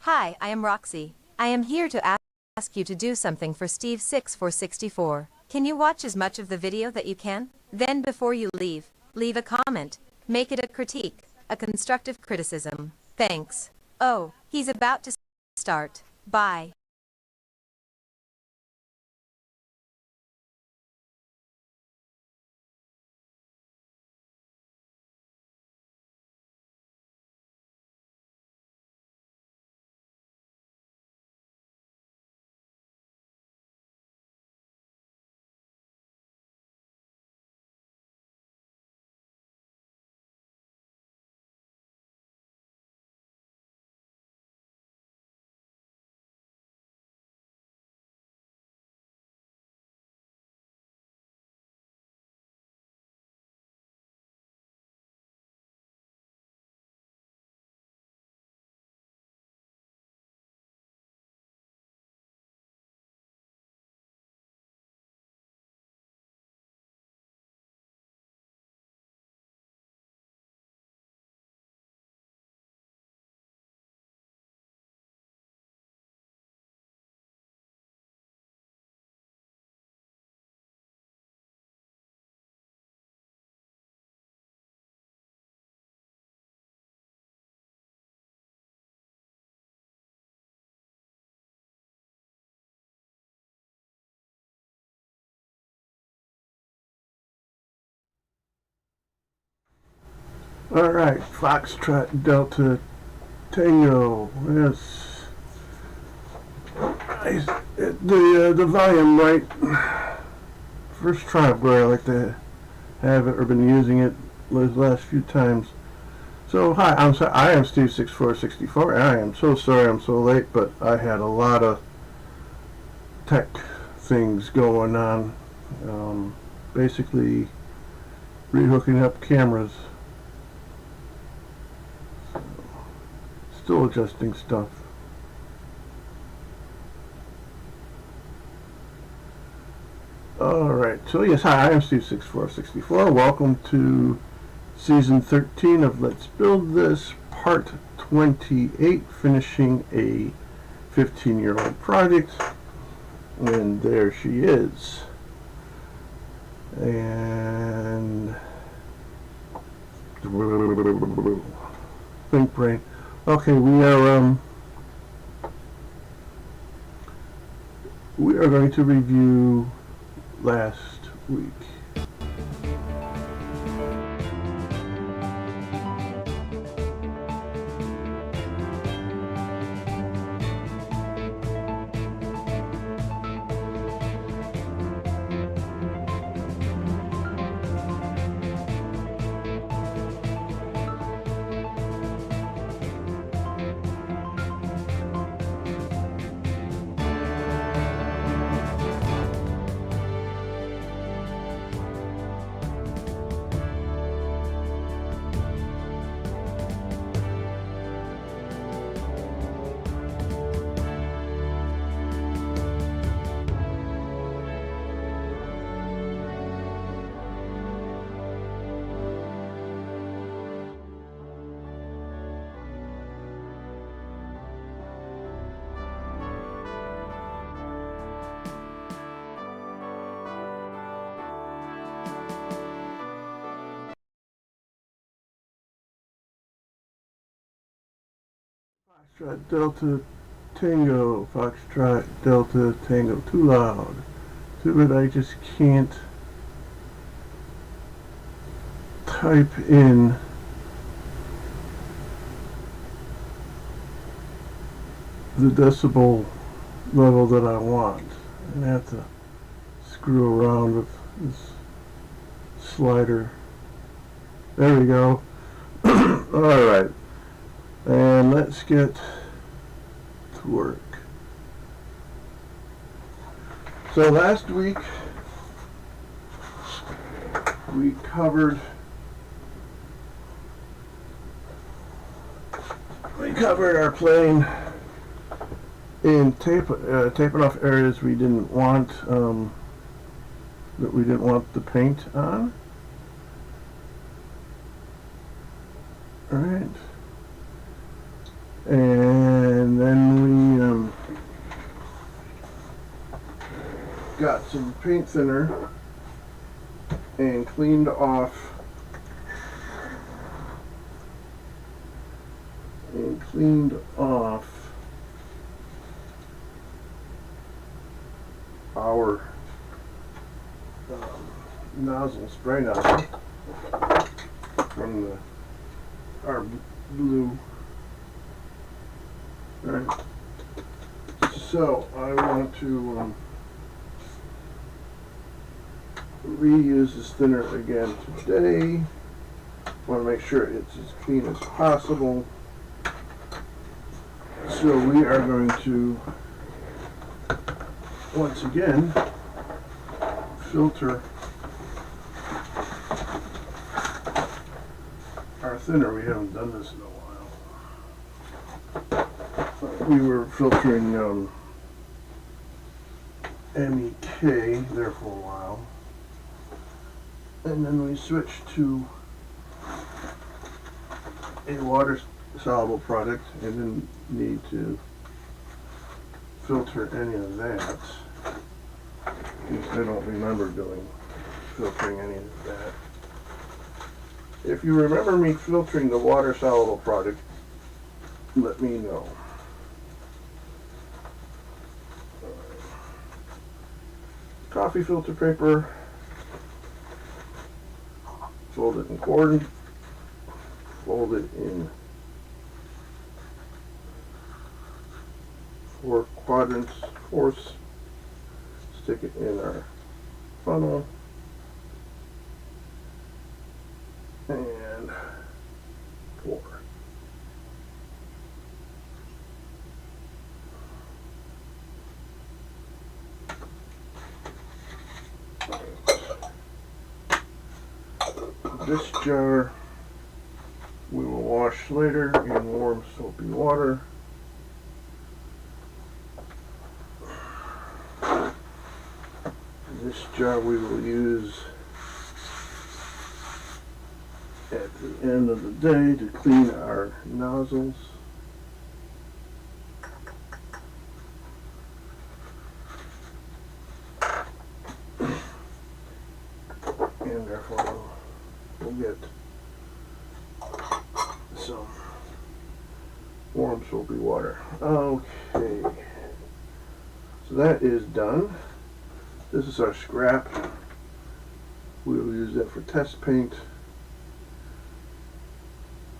Hi, I am Roxy. I am here to ask you to do something for Steve 6464. Can you watch as much of the video that you can? Then before you leave a comment. Make it a critique, a constructive criticism. Thanks. Oh, he's about to start. Bye. Alright, Foxtrot Delta Tango. Yes. The volume right. First try where I like to have it or been using it the last few times. So hi, I'm sorry, I am Steve 6464. I am so sorry I'm so late, but I had a lot of tech things going on. Basically rehooking up cameras. Still adjusting stuff. Alright, so yes, hi, I am Steve 6464. Welcome to Season 13 of Let's Build This, Part 28, finishing a 15-year-old project. And there she is. And think brain. Okay, we are going to review last week. Foxtrot Delta Tango, Foxtrot Delta Tango. Too loud. Too bad I just can't type in the decibel level that I want. I have to screw around with this slider. There we go. Alright. And let's get to work. So last week we covered our plane in taping off areas we didn't want the paint on. All right. And then we got some paint thinner and cleaned off our nozzle, spray nozzle from our blue. Alright, so I want to reuse this thinner again today. Want to make sure it's as clean as possible. So we are going to once again filter our thinner. We haven't done this in a while. We were filtering MEK there for a while, and then we switched to a water soluble product and didn't need to filter any of that. At least I don't remember filtering any of that. If you remember me filtering the water soluble product, let me know. Coffee filter paper, fold it in quarter, fold it in 4 quadrants, fourths, stick it in our funnel, and pour. This jar we will wash later in warm soapy water. This jar we will use at the end of the day to clean our nozzles. And therefore we'll get some warm soapy water. Okay, so that is done. This is our scrap. We'll use that for test paint.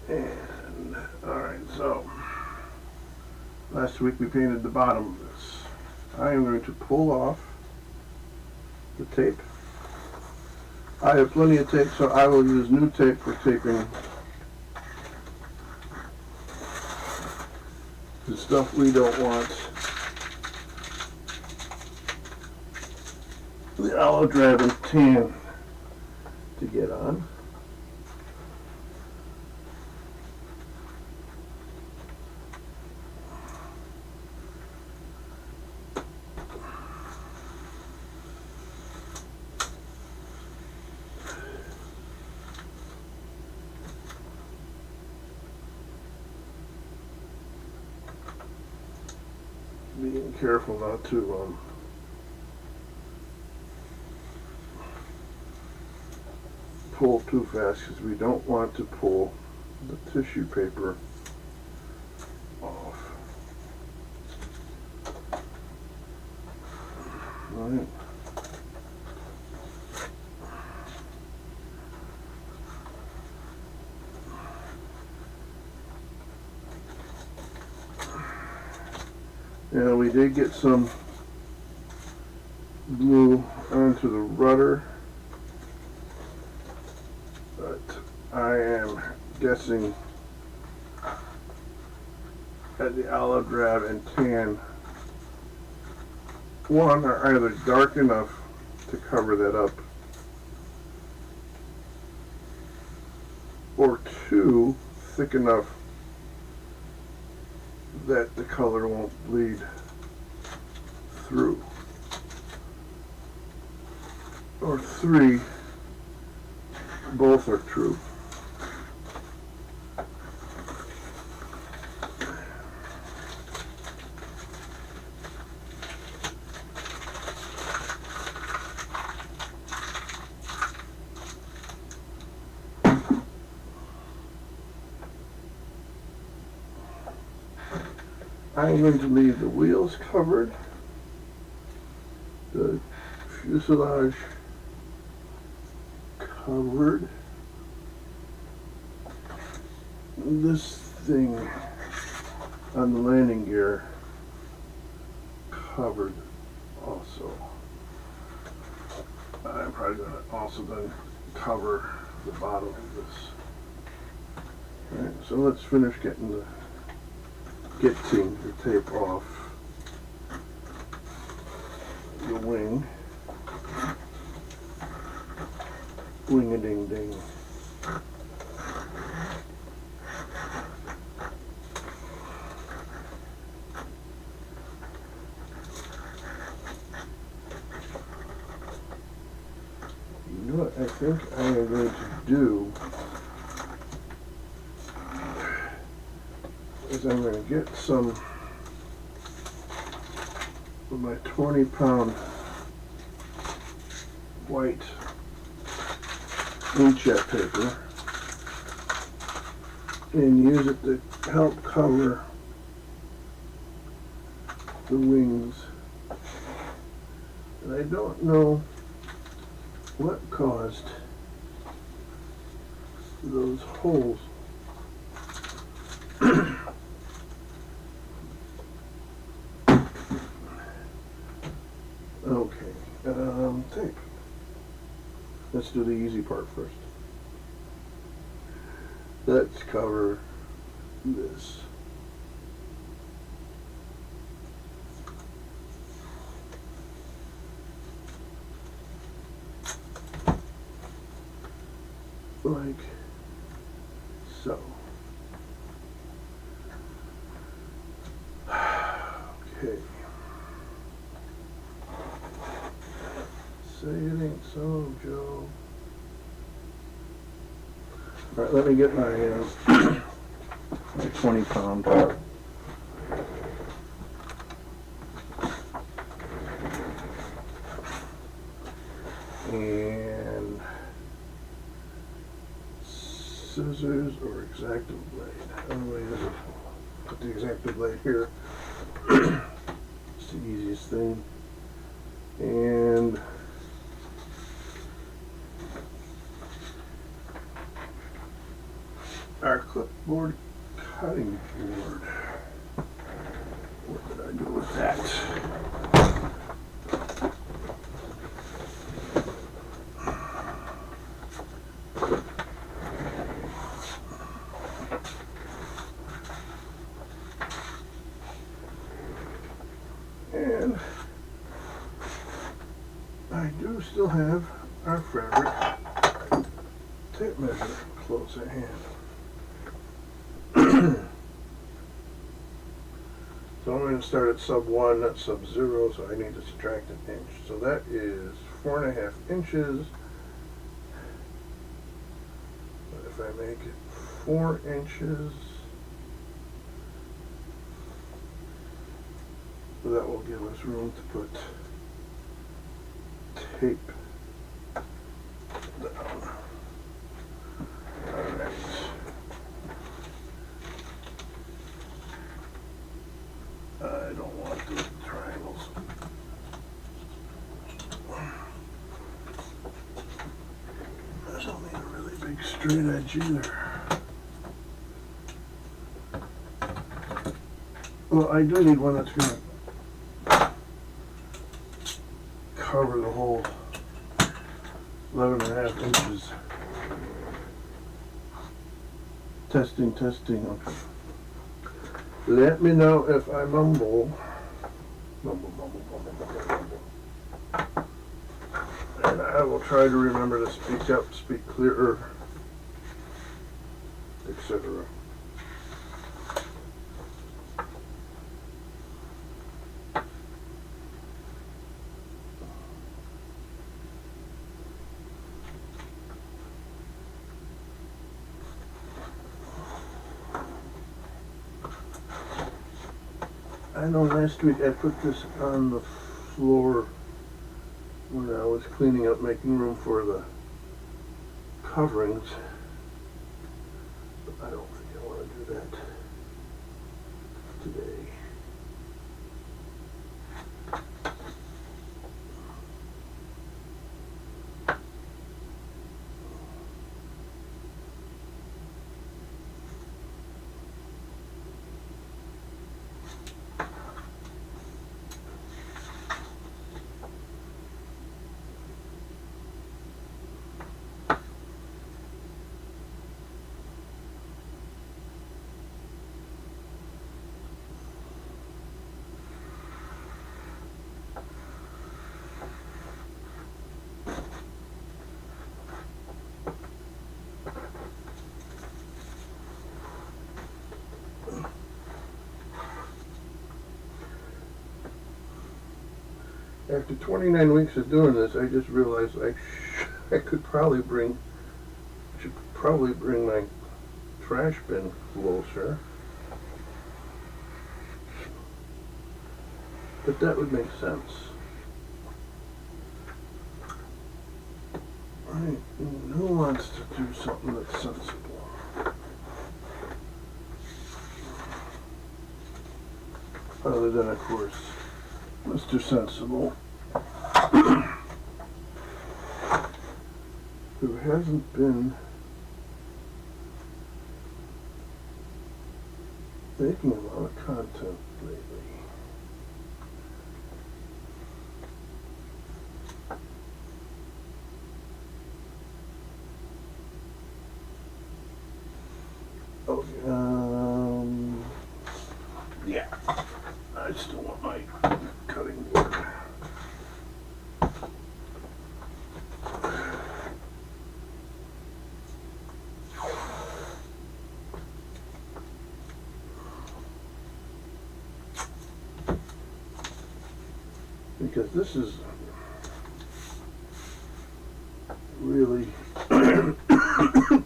And alright, so last week we painted the bottom of this. I am going to pull off the tape. I have plenty of tape, so I will use new tape for taping the stuff we don't want. The olive drab and tan to get on. Being careful not to pull too fast, because we don't want to pull the tissue paper off. All right. Now we did get some glue onto the rudder, but I am guessing that the olive drab and tan one are either dark enough to cover that up, or two, thick enough that the color won't bleed through, or three, both are true. I'm going to leave the wheels covered, the fuselage covered, this thing on the landing gear covered also. I'm probably going to also then cover the bottom of this. Alright, so let's finish getting the tape off the wing. Wing-a-ding-ding. You know what I think I am going to do is I'm going to get some of my 20-pound white inkjet paper and use it to help cover the wings. And I don't know what caused those holes. Okay, tape. Let's do the easy part first. Let's cover this. Like so. Okay. Say it ain't so, Joe. All right, let me get my 20-pound. And scissors or X-Acto blade. I'm going to put the X-Acto blade here. It's the easiest thing. And our clipboard cutting board. What did I do with that? And I do still have our fabric tape measure close at hand. So I'm going to start at sub 1, not sub 0, so I need to subtract an inch. So that is 4.5 inches. But if I make it 4 inches, that will give us room to put tape down. Alright. I don't want the triangles. I don't need a really big straight edge either. Well, I do need one that's going to cover the whole 11.5 inches. Testing, testing. Okay. Let me know if I mumble. Mumble. And I will try to remember to speak up, speak clearer, etc. I know last week I put this on the floor when I was cleaning up, making room for the coverings, but I don't think I want to do that today. After 29 weeks of doing this, I just realized I should probably bring my trash bin closer. But that would make sense. Right, who wants to do something that's sensible? Other than, of course, Mr. Sensible, who hasn't been making a lot of content lately. Oh, yeah. I still want my cutting board. Because this is really the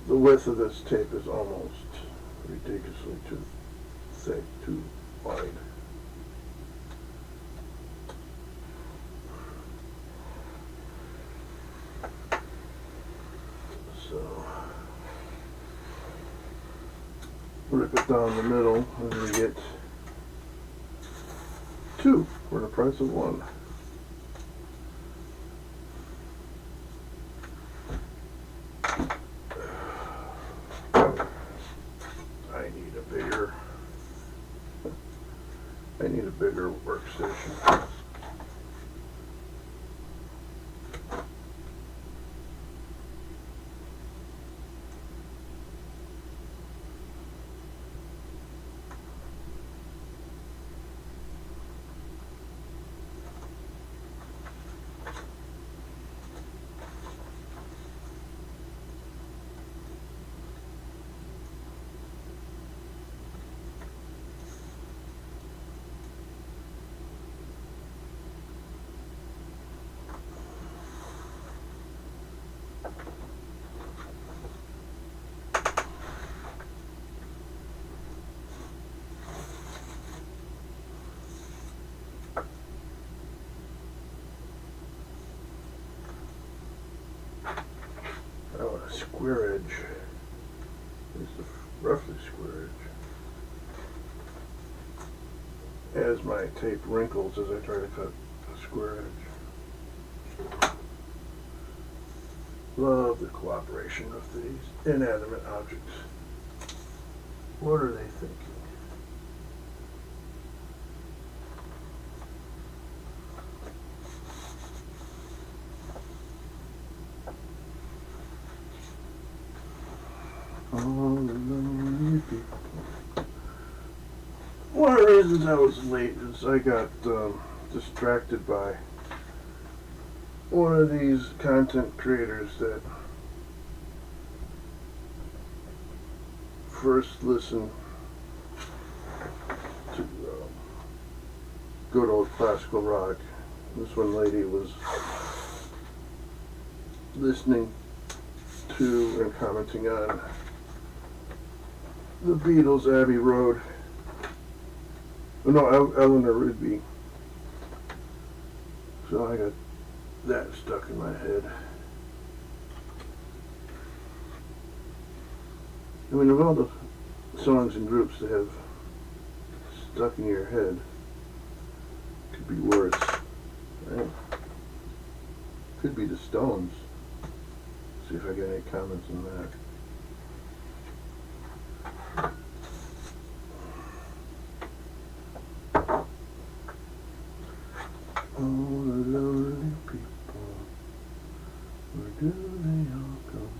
width of this tape is almost ridiculously too thick, too wide. So rip it down the middle and we get two for the price of one. I need a bigger workstation. Square edge. It's a roughly square edge. As my tape wrinkles as I try to cut a square edge. Love the cooperation of these inanimate objects. What are they thinking? One of the reasons I was late is I got distracted by one of these content creators that first listened to good old classical rock. This one lady was listening to and commenting on the Beatles' Abbey Road. Oh, no, Eleanor Rigby. So I got that stuck in my head. I mean, of all the songs and groups that have stuck in your head, could be worse, right? Could be the Stones. See if I get any comments on that. Oh, the lonely people, where do they all come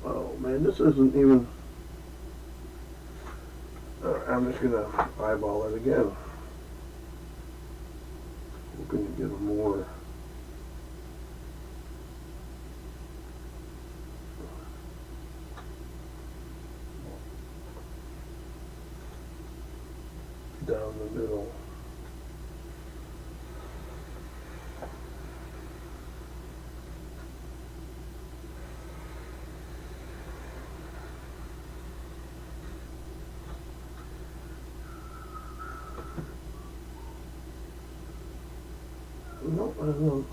from? Oh man, this isn't even... I'm just gonna eyeball it again. Hoping to get a more... down the middle. Nope, I don't.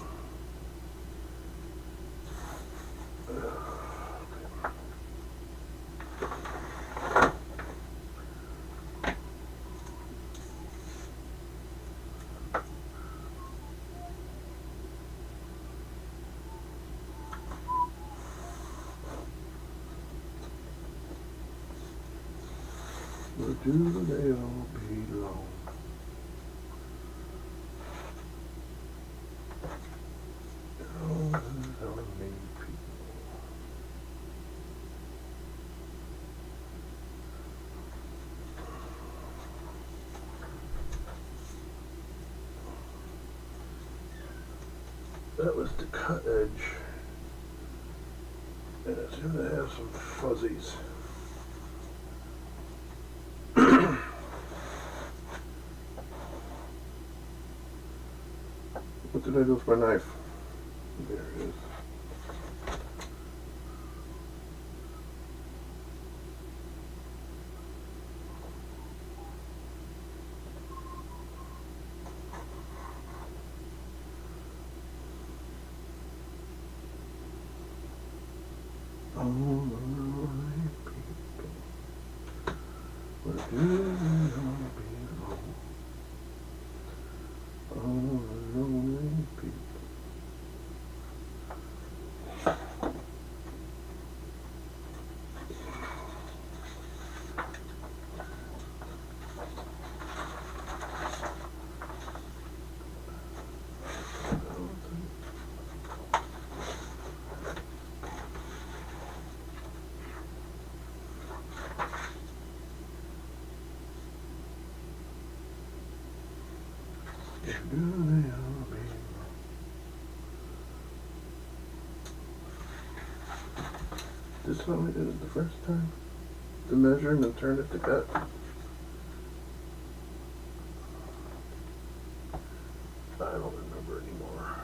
Where do they all belong? Oh, there's only people. That was the cut edge. And it's going to have some fuzzies. What did I do with my knife? There it is. All the lonely people, where do they all belong? All the lonely people. Do they all belong? This is how we did it the first time? To measure and then turn it to cut? I don't remember anymore.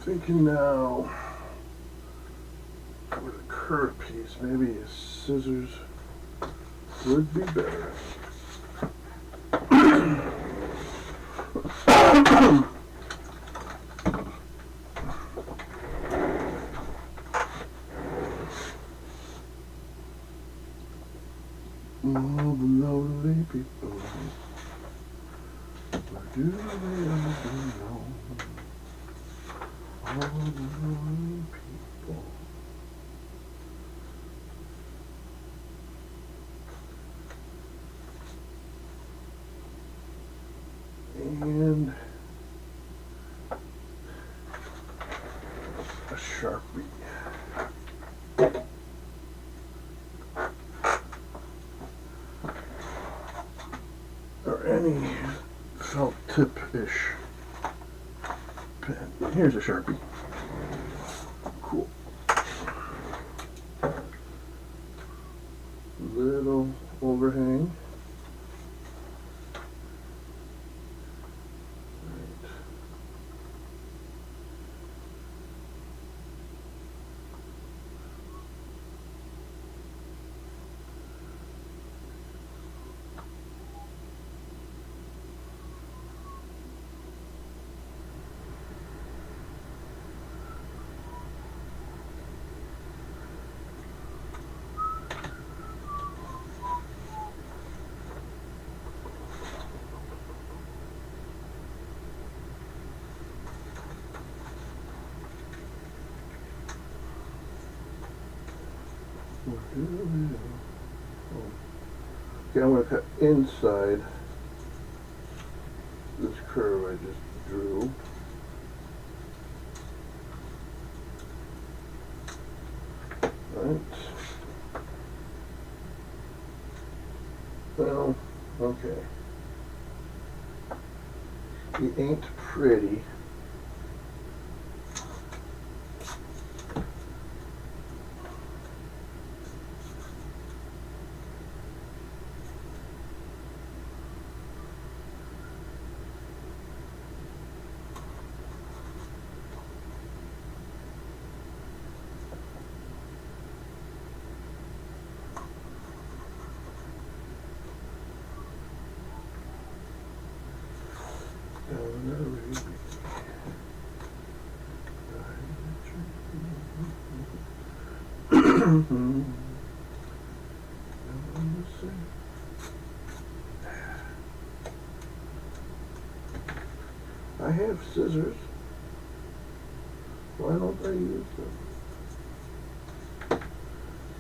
Thinking now for the curved piece, maybe scissors would be better. All the lonely people, where do they all belong? All the lonely people. And Sharpie. Or any felt tip-ish pen. Here's a Sharpie. Cool. Little overhang. Right. Okay, I'm going to cut inside this curve I just drew. Right. Well, okay. It ain't pretty. I have scissors. Why don't I use them?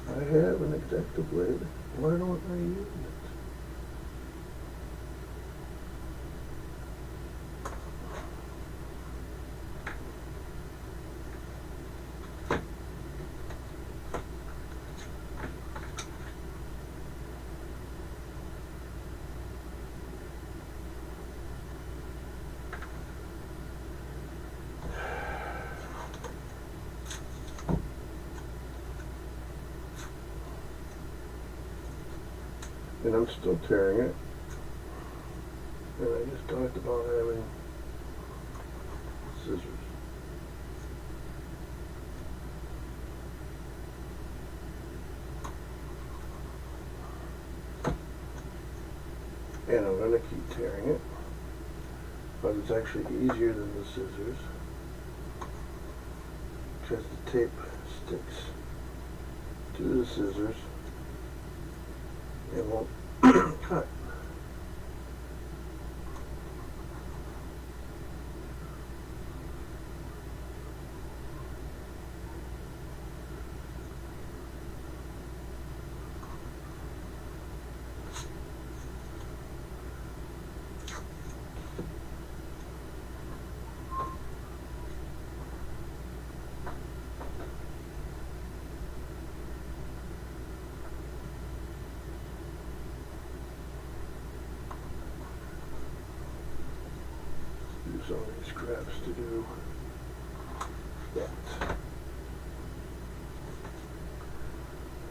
I have an X-Acto blade. Why don't I use it? And I'm still tearing it. And I just talked about having scissors. And I'm going to keep tearing it, but it's actually easier than the scissors because the tape sticks to the scissors. It won't cut. So many scraps to do that.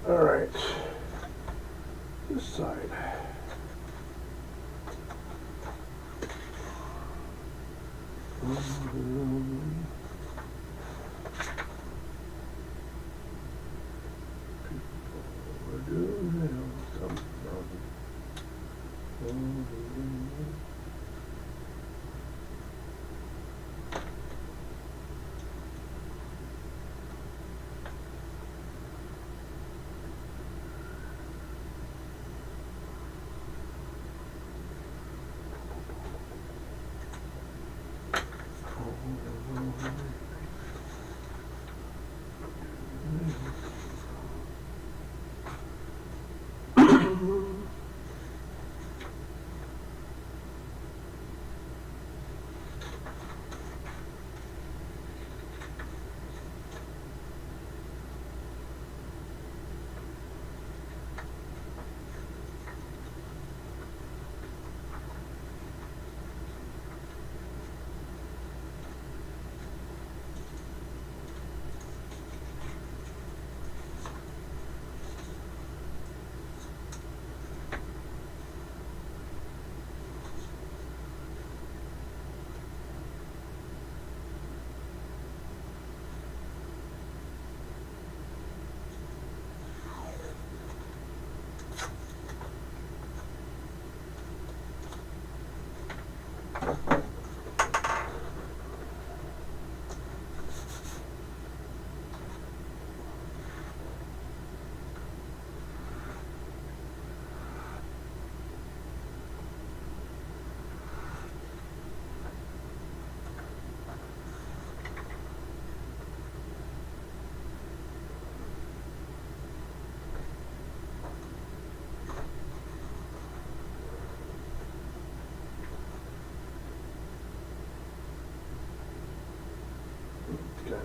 All right, this side. We're doing something.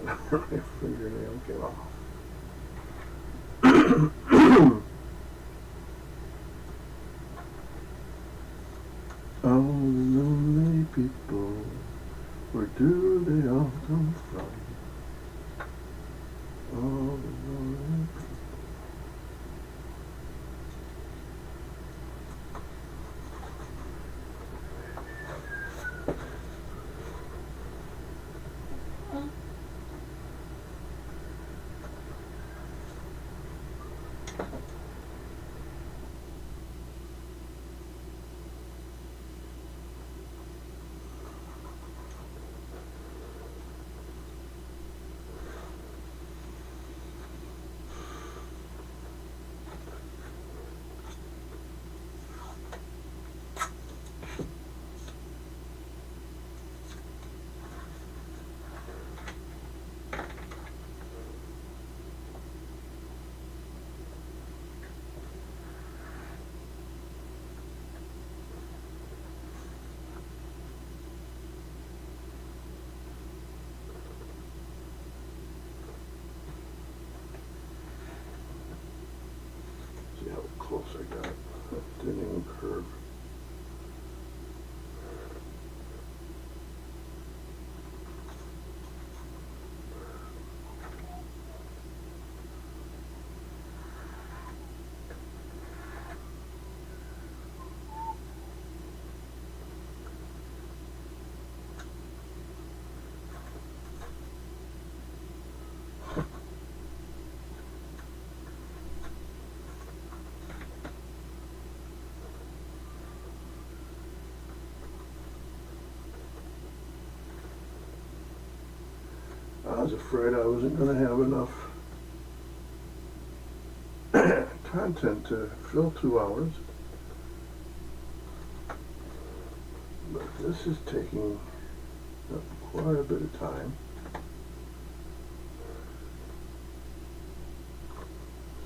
My fingernail came off. All the lonely people, where do they all come from? All the lonely people. See how close I got. That didn't even curve. I was afraid I wasn't going to have enough content to fill 2 hours. But this is taking up quite a bit of time.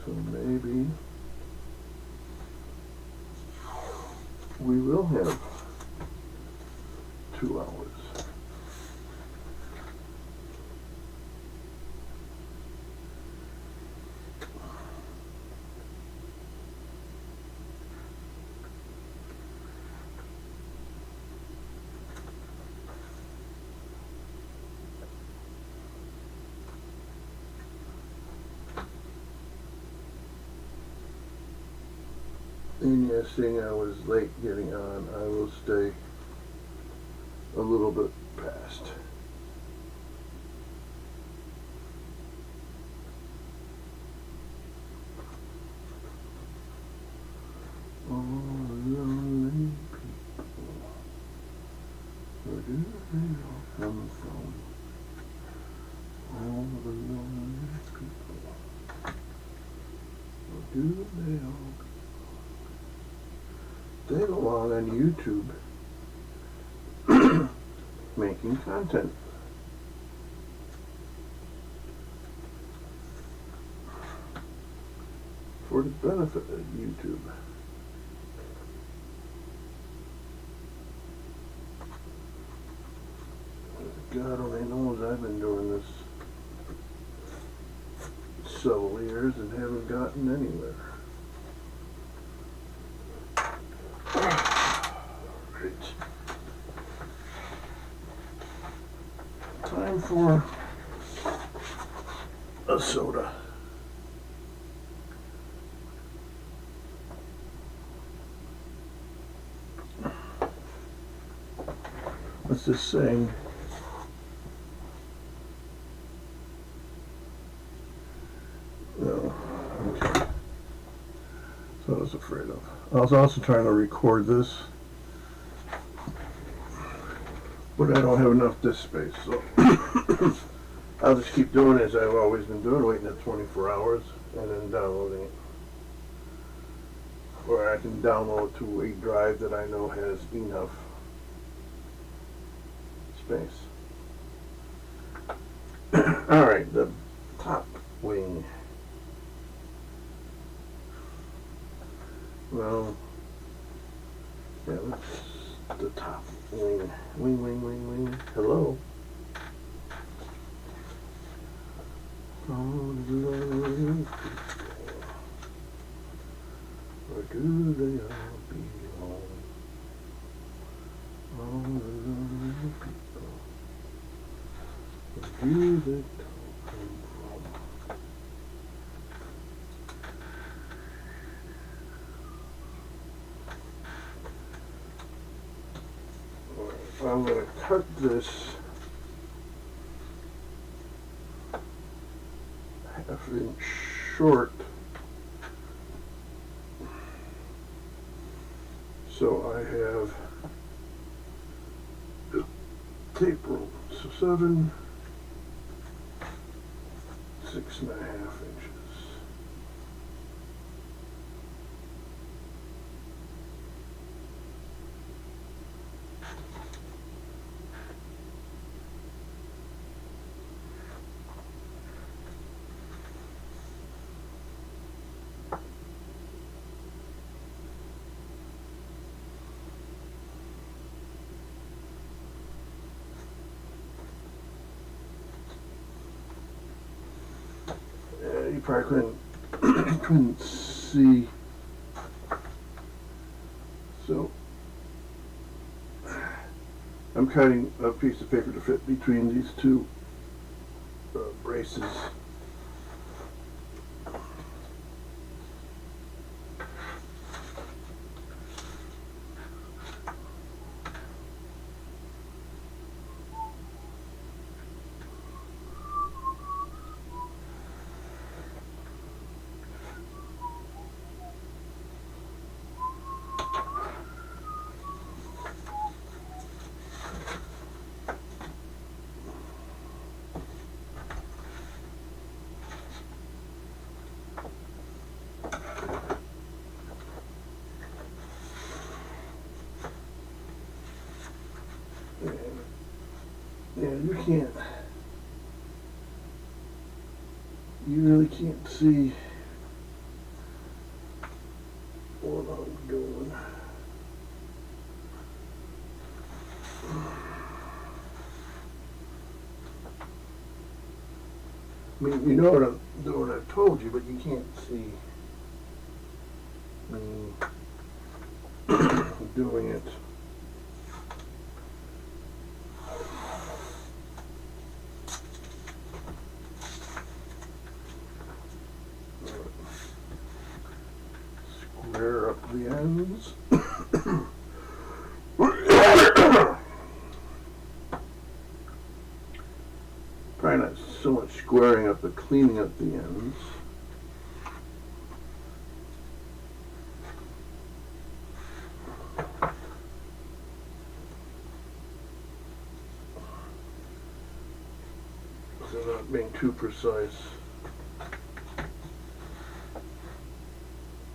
So maybe we will have 2 hours. And yes, seeing I was late getting on, I will stay a little bit past. All the lonely people, where do they all come from? All the lonely people, where do they all come from? They belong on YouTube making content. For the benefit of YouTube. God only knows I've been doing this several years and haven't gotten anywhere. Time for a soda. What's this saying? No. Okay. So I was afraid of. I was also trying to record this, but I don't have enough disk space, so I'll just keep doing as I've always been doing, waiting at 24 hours and then downloading it. Or I can download to a drive that I know has enough space. Alright, the top wing. Well, yeah, that's the top wing. Wing. Hello. All the lonely people, where do they all belong? All the lonely people, where do they all come from? Alright, I'm going to cut this half-inch short, so I have the tape room. So 7, 6.5 inches. You probably couldn't see. So I'm cutting a piece of paper to fit between these two braces. Yeah, you really can't see what I'm doing. I mean, you know what I'm doing, I've told you, but you can't see me doing it. Square up the ends. Probably not so much squaring up, but cleaning up the ends. So not being too precise.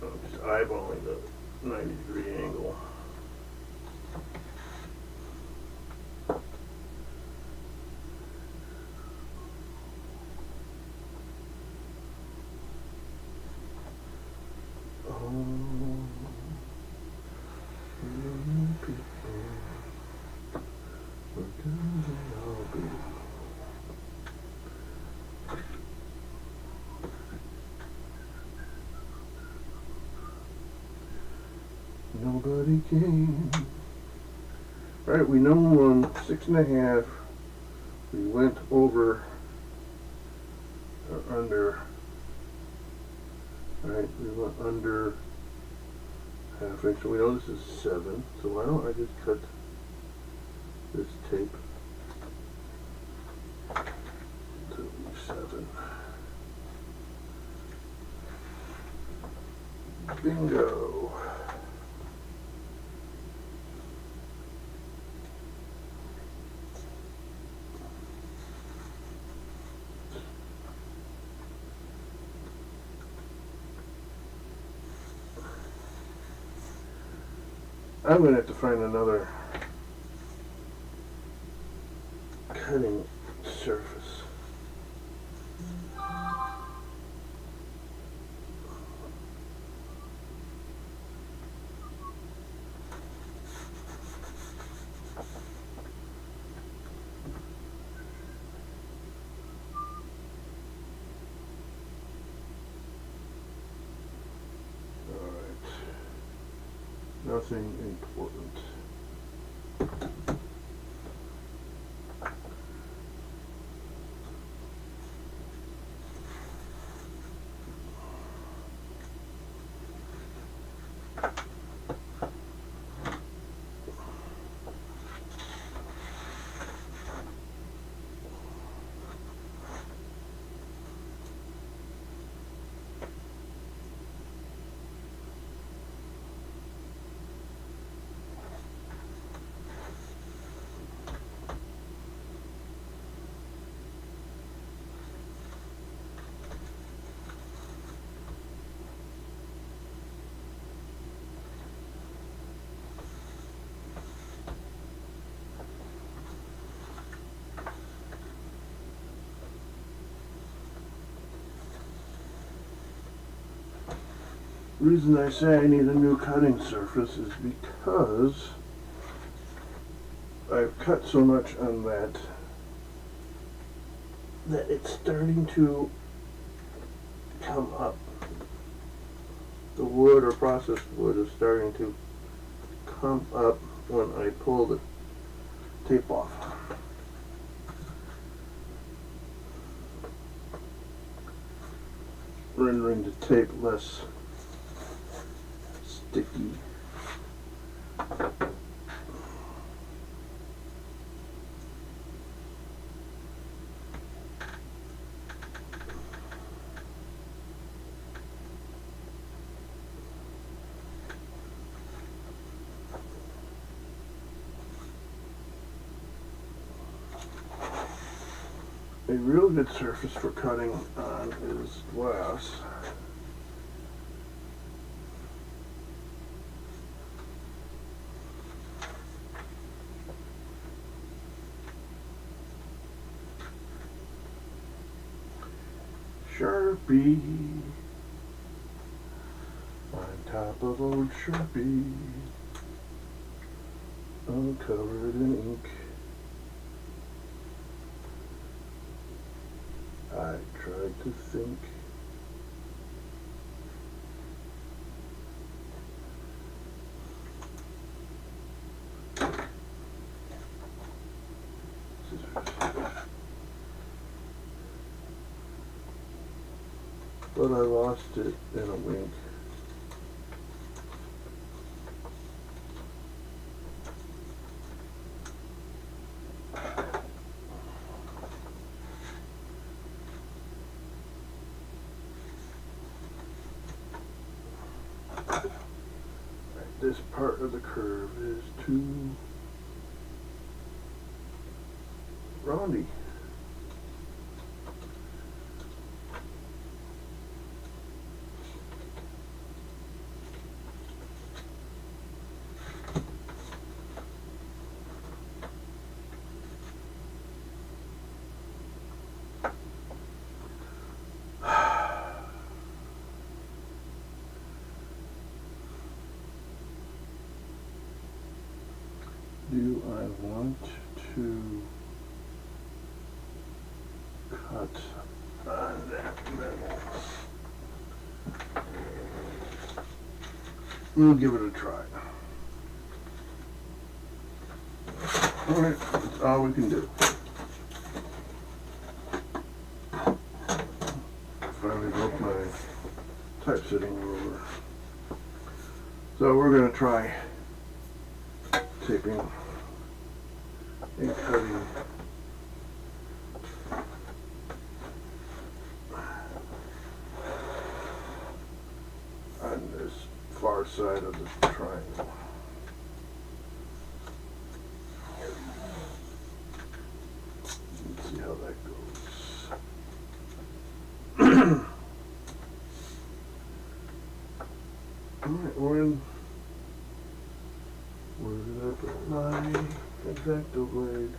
I'm just eyeballing the 90-degree angle. Nobody came. Alright, we know on 6.5 we went over or under. Alright, we went under half inch. So we know this is 7. So why don't I just cut this tape to 7. Bingo. I'm going to have to find another cutting surface. nothing important. The reason I say I need a new cutting surface is because I've cut so much on that it's starting to come up. The wood or processed wood is starting to come up when I pull the tape off. Rendering the tape less sticky. A real good surface for cutting on is glass. Sharpie on top of old Sharpie, all covered in ink. I tried to think. But I lost it in a wink. This part of the curve is too roundy. Do I want to cut on that metal? We'll give it a try. Alright, that's all we can do. Finally broke my typesetting ruler. So we're going to try taping and cutting on this far side of the triangle. Let's see how that goes. Alright, we're in. Where did I put my X-Acto blade?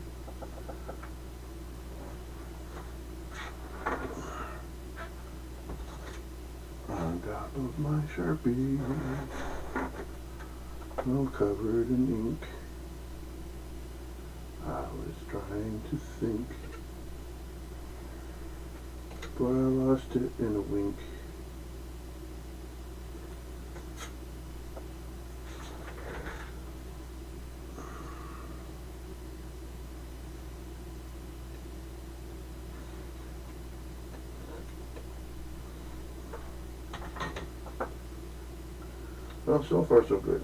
On top of my Sharpie, all covered in ink. I was trying to think, but I lost it in a wink. Well, so far so good.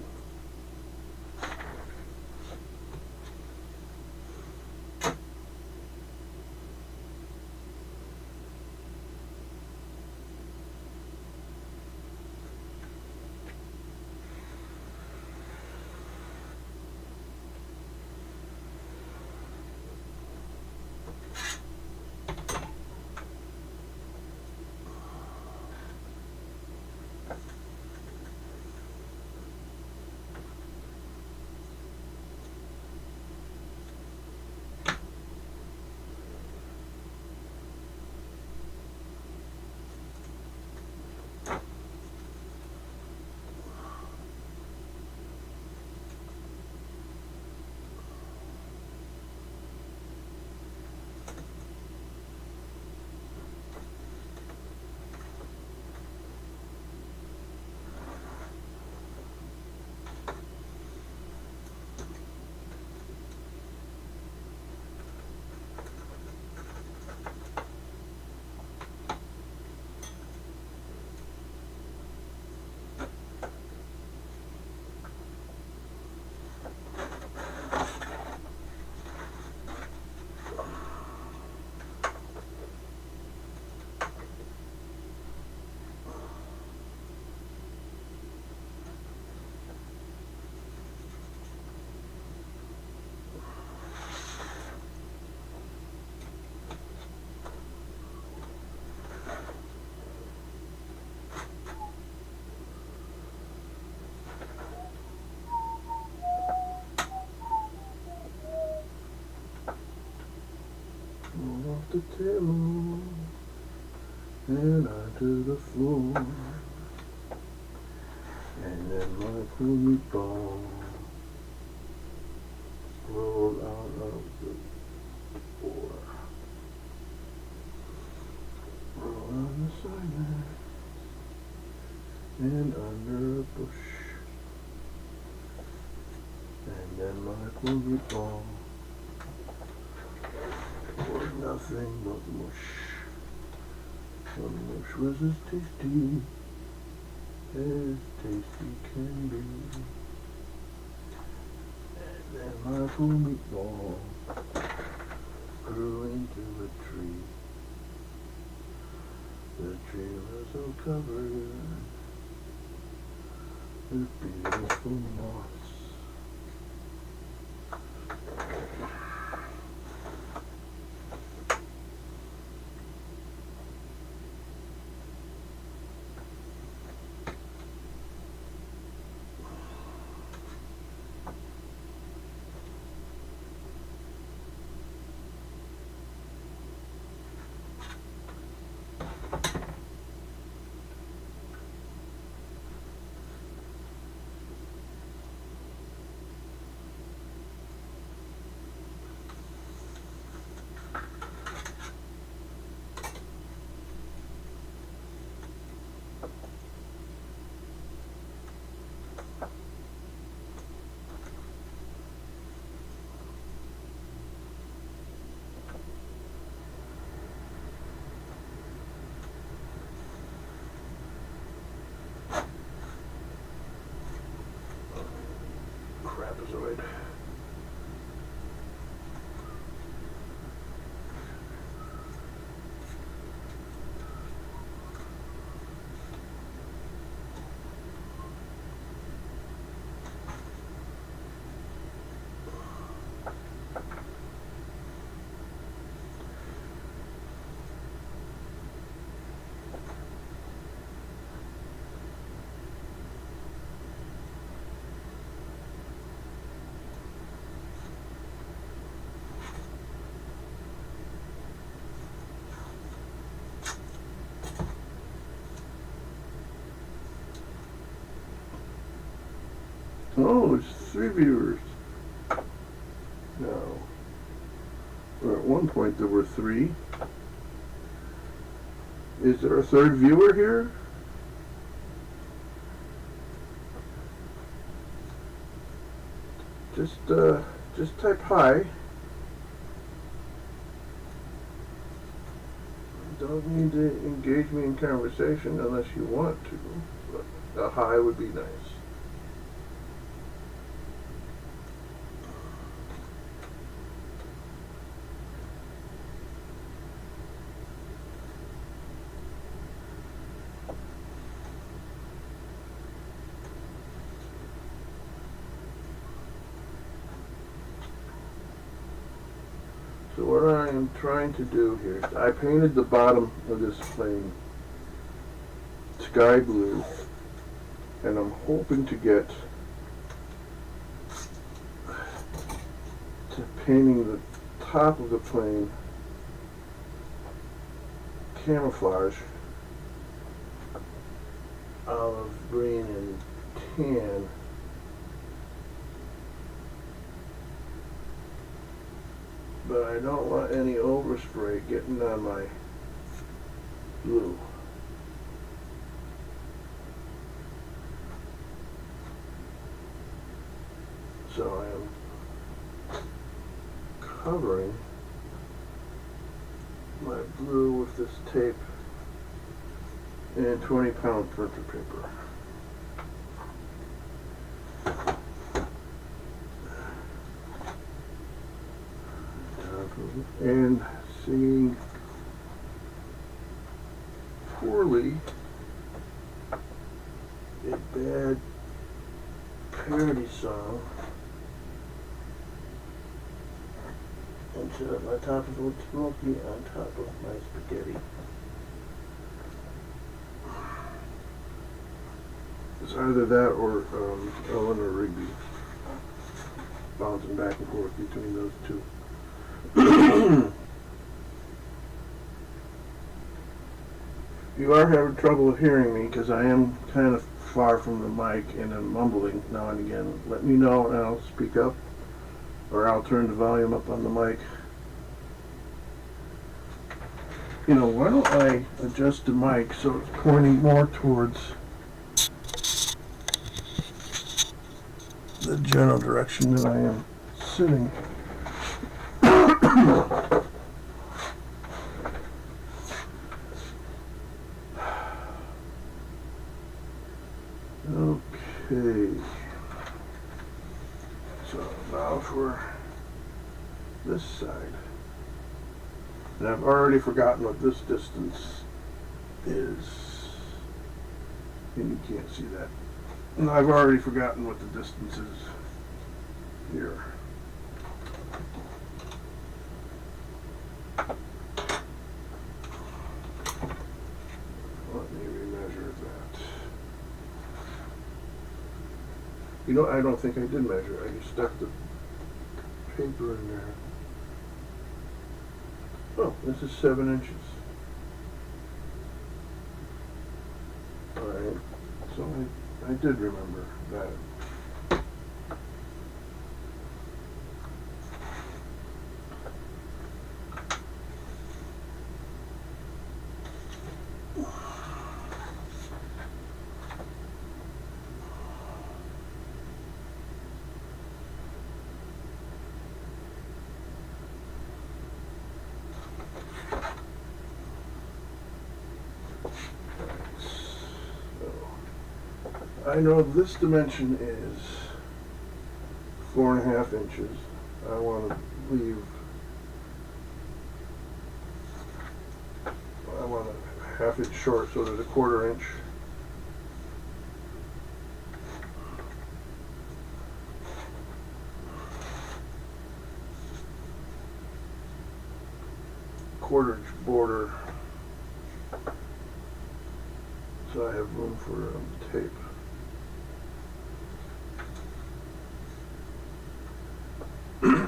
Roll off the table and onto the floor, and then my cool meatball rolled out of the door. Roll on the side and under a bush, and then my cool meatball was nothing but mush. The mush was as tasty can be. And then my cool meatball grew into a tree. The tree was all covered with beautiful moss. Crapazoid. Oh, it's 3 viewers. No. Or at one point there were 3. Is there a 3rd viewer here? Just type hi. You don't need to engage me in conversation unless you want to, but a hi would be nice. So what I am trying to do here is I painted the bottom of this plane sky blue, and I'm hoping to get to painting the top of the plane camouflage olive green and tan. But I don't want any overspray getting on my blue. So I am covering my blue with this tape and 20-pound printer paper. And singing poorly a bad parody song until my top is all smoky on top of my spaghetti. It's either that or Eleanor Rigby, bouncing back and forth between those two. You are having trouble hearing me because I am kind of far from the mic and I'm mumbling now and again. Let me know and I'll speak up, or I'll turn the volume up on the mic. You know, why don't I adjust the mic so it's pointing more towards the general direction that I am sitting. Okay, so now for this side, and I've already forgotten what this distance is, and you can't see that, and I've already forgotten what the distance is here. Let me remeasure that. You know, I don't think I did measure. I just stuck the paper in there. Oh, this is 7 inches. Alright, so I did remember that. I know this dimension is 4.5 inches. I want to leave, I want a half inch short, so there's a 1/4 inch. Quarter inch border, so I have room for tape.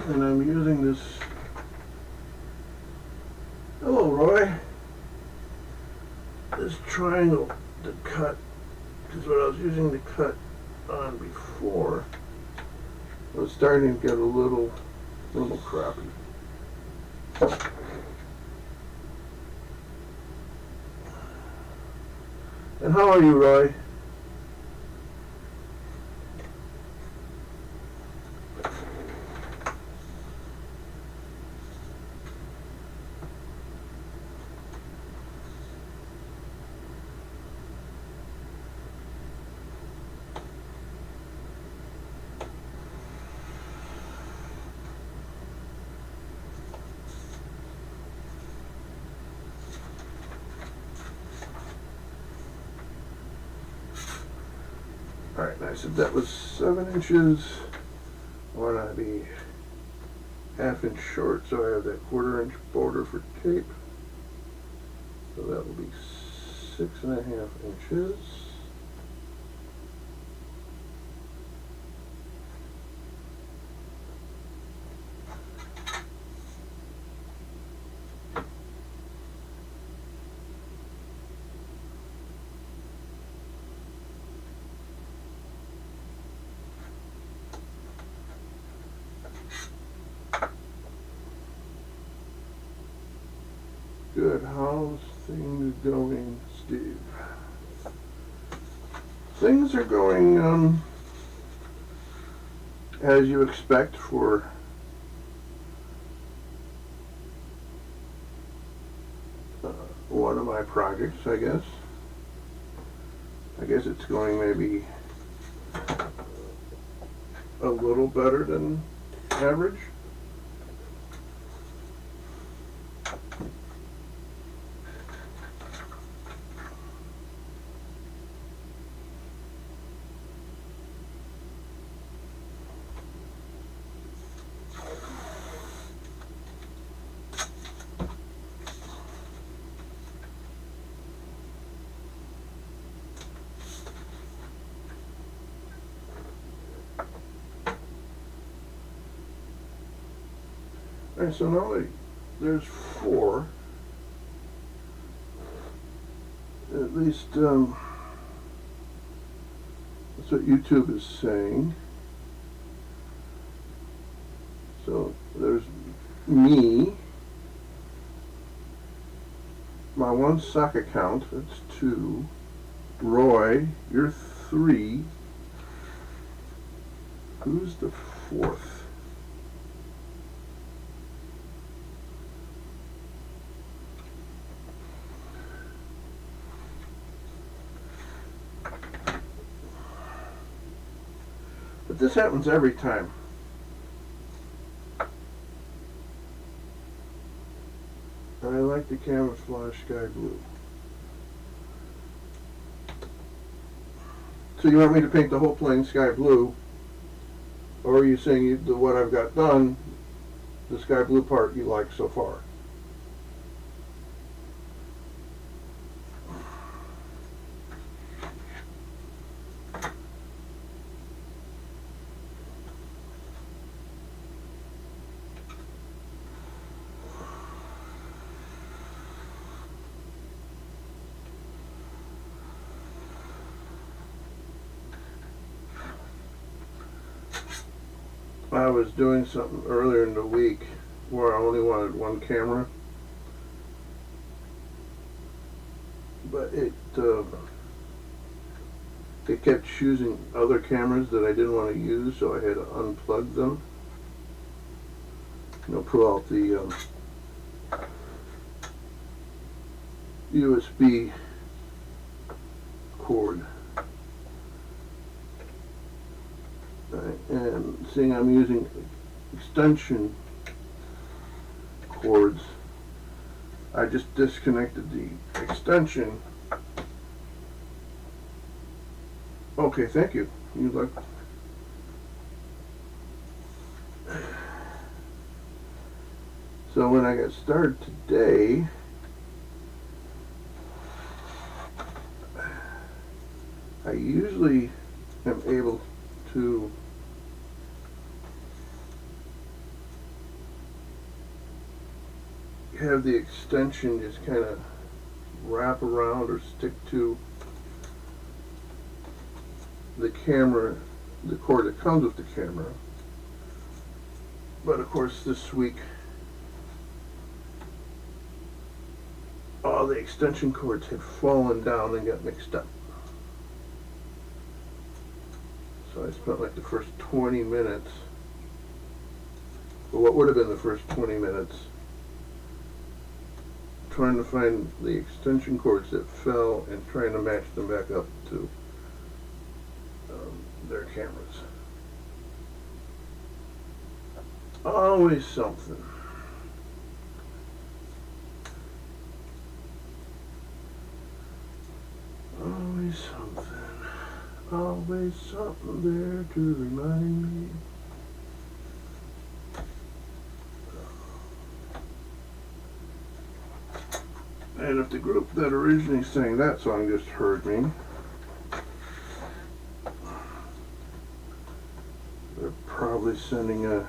And I'm using this. Hello, Roy. This triangle to cut is what I was using to cut on before. It was starting to get a little crappy. And how are you, Roy? Alright, I said that was 7 inches. Why not be 1/2 inch short, so I have that 1/4 inch border for tape. So that will be 6.5 inches. Good. How's things going, Steve? Things are going as you expect for one of my projects, I guess. I guess it's going maybe a little better than average. Alright, so now there's 4. At least that's what YouTube is saying. So there's me, my one sock account, that's 2. Roy, you're 3. Who's the 4th? But this happens every time. I like the camouflage sky blue. So you want me to paint the whole plane sky blue? Or are you saying what I've got done, the sky blue part you like so far? I was doing something earlier in the week where I only wanted one camera, but it kept choosing other cameras that I didn't want to use, so I had to unplug them. Pull out the USB cord. And seeing I'm using extension cords, I just disconnected the extension. Okay, thank you. You look. So when I got started today, I usually am able to have the extension just kind of wrap around or stick to the camera, the cord that comes with the camera. But of course this week all the extension cords had fallen down and got mixed up. So I spent like the first 20 minutes, or what would have been the first 20 minutes, trying to find the extension cords that fell and trying to match them back up to their cameras. Always something. Always something. Always something there to remind me. And if the group that originally sang that song just heard me, they're probably sending a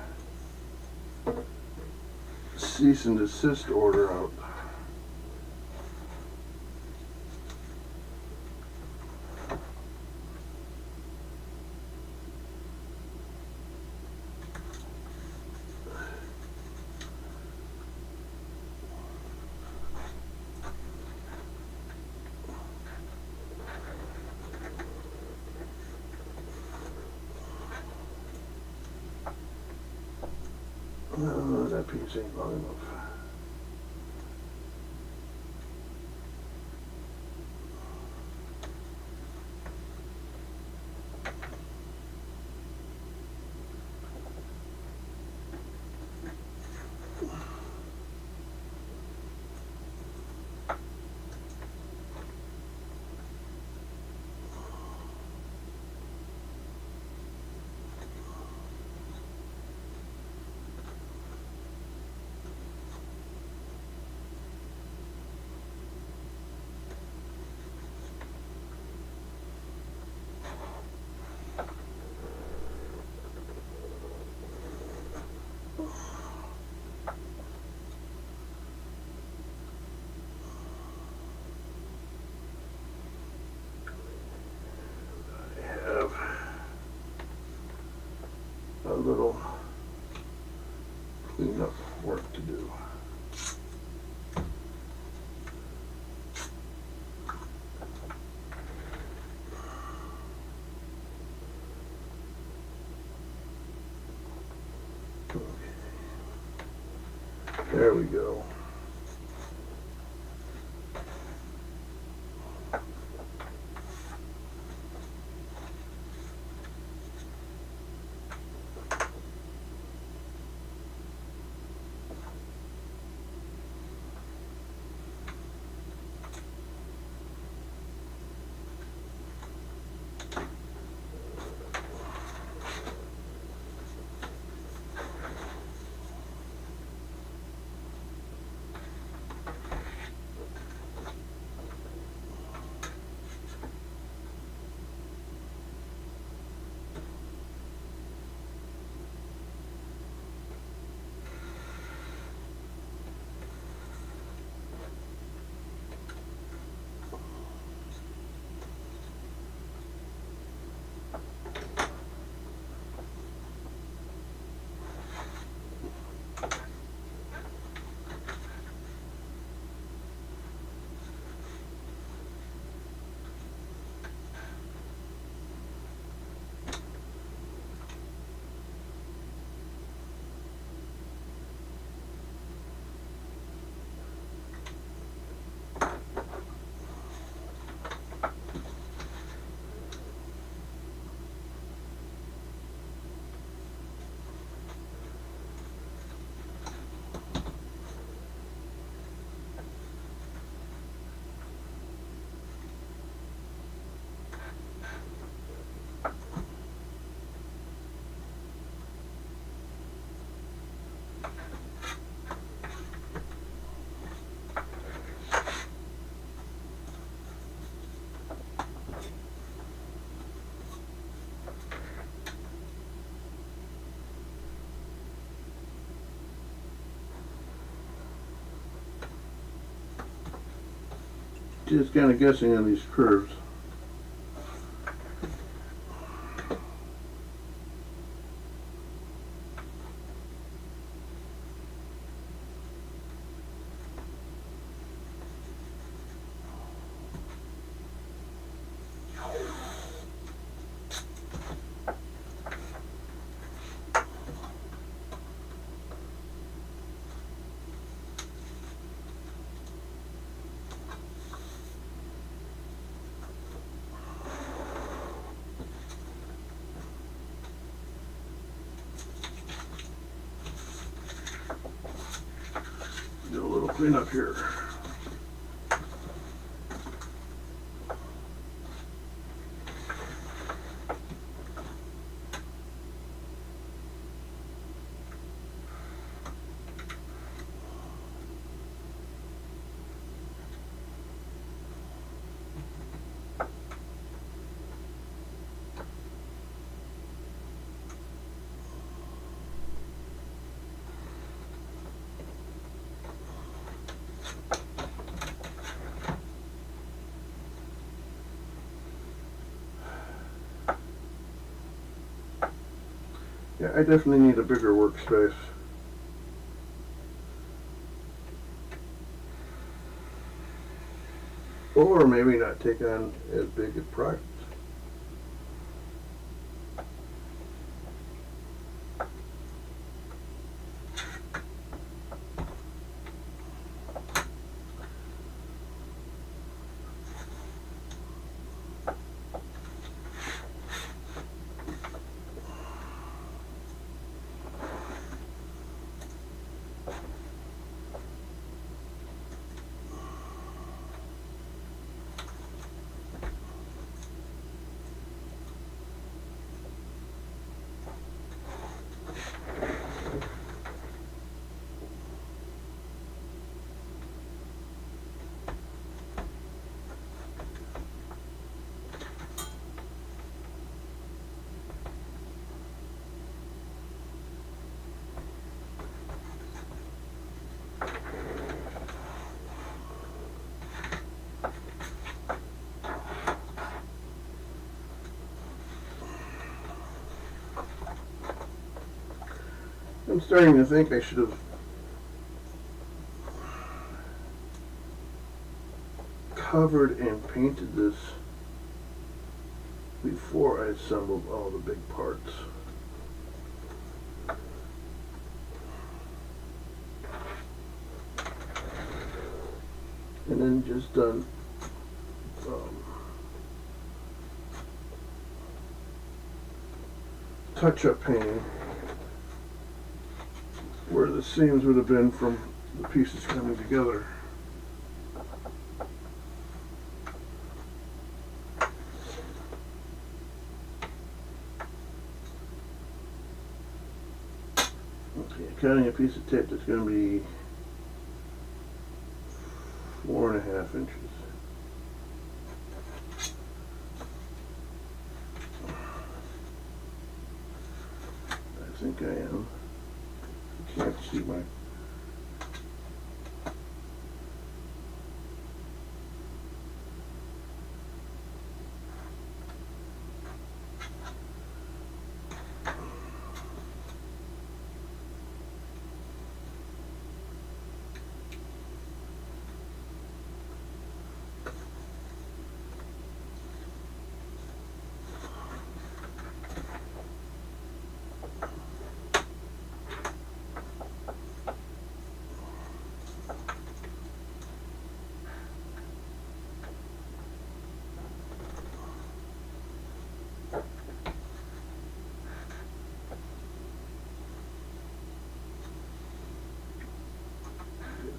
cease and desist order out. No, that piece ain't long enough. A little cleanup work to do. Okay. There we go. Just kind of guessing on these curves. Do a little cleanup here. Yeah, I definitely need a bigger workspace. Or maybe not take on as big a project. I'm starting to think I should have covered and painted this before I assembled all the big parts. And then just done touch-up painting where the seams would have been from the pieces coming together. Okay, cutting a piece of tape that's going to be 4.5 inches. I think I am. Can't see my.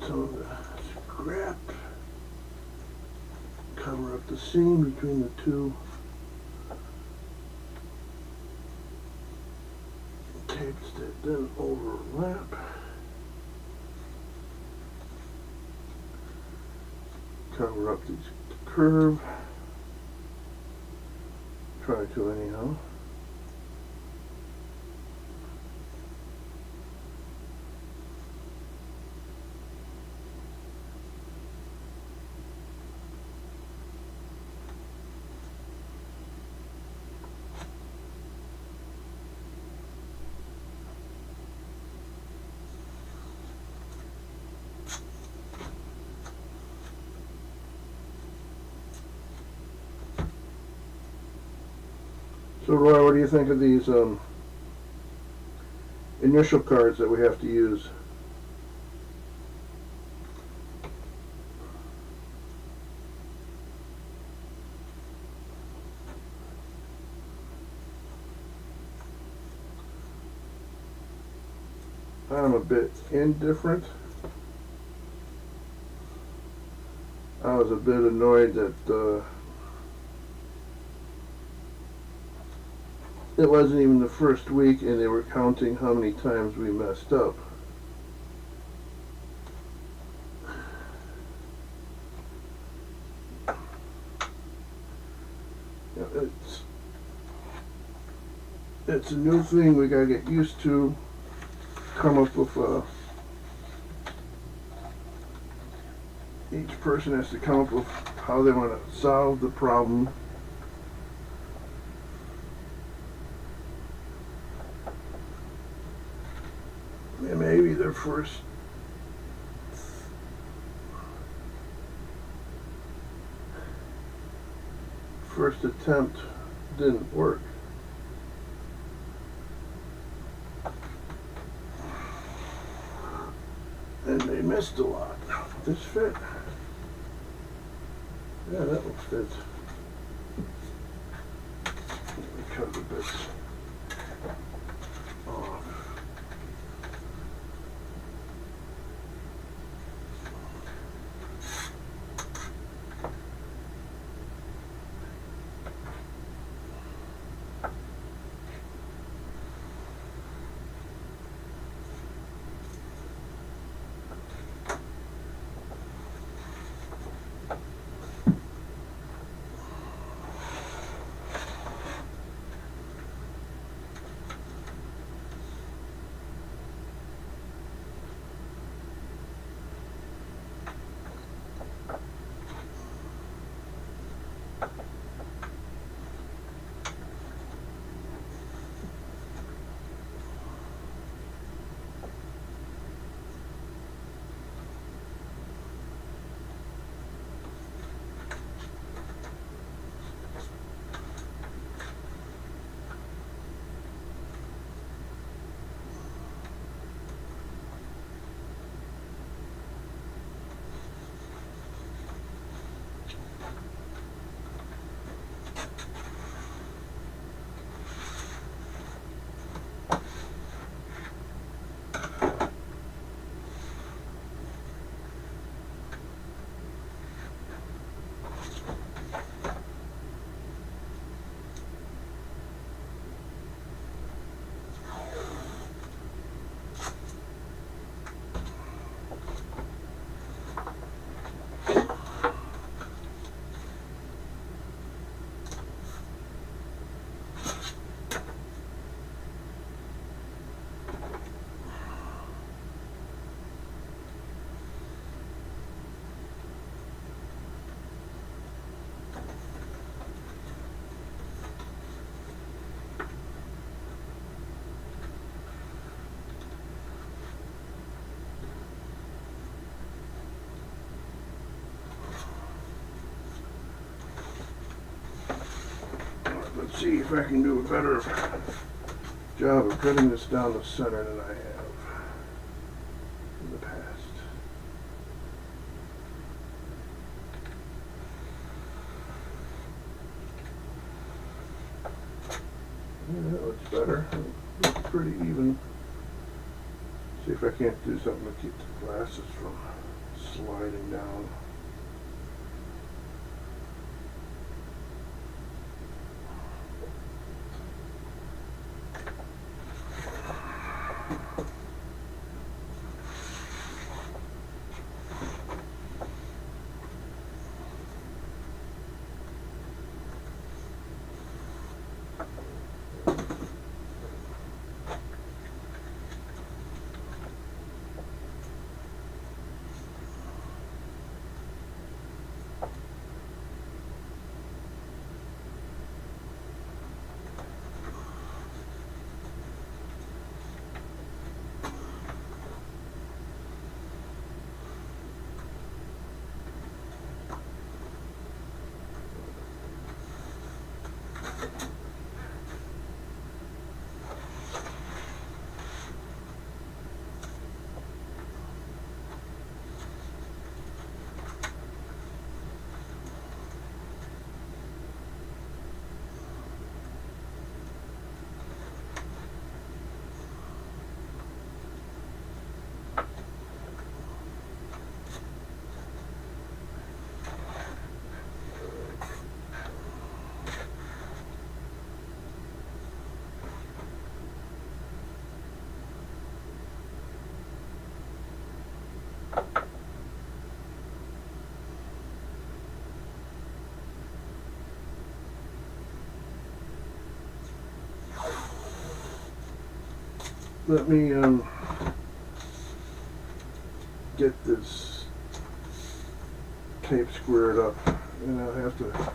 Some of the scrap, cover up the seam between the two tapes that then overlap. Cover up the curve. Try to anyhow. So Roy, what do you think of these initial cards that we have to use? I'm a bit indifferent. I was a bit annoyed that it wasn't even the first week and they were counting how many times we messed up. It's a new thing we gotta get used to, come up with each person has to come up with how they want to solve the problem. their first attempt didn't work. And they missed a lot. This fit? Yeah, that will fit. Let me cut the bits off. Let's see if I can do a better job of cutting this down the center than I have in the past. Yeah, that looks better. It looks pretty even. See if I can't do something to keep the glasses from sliding down. Let me get this tape squared up, and I'll have to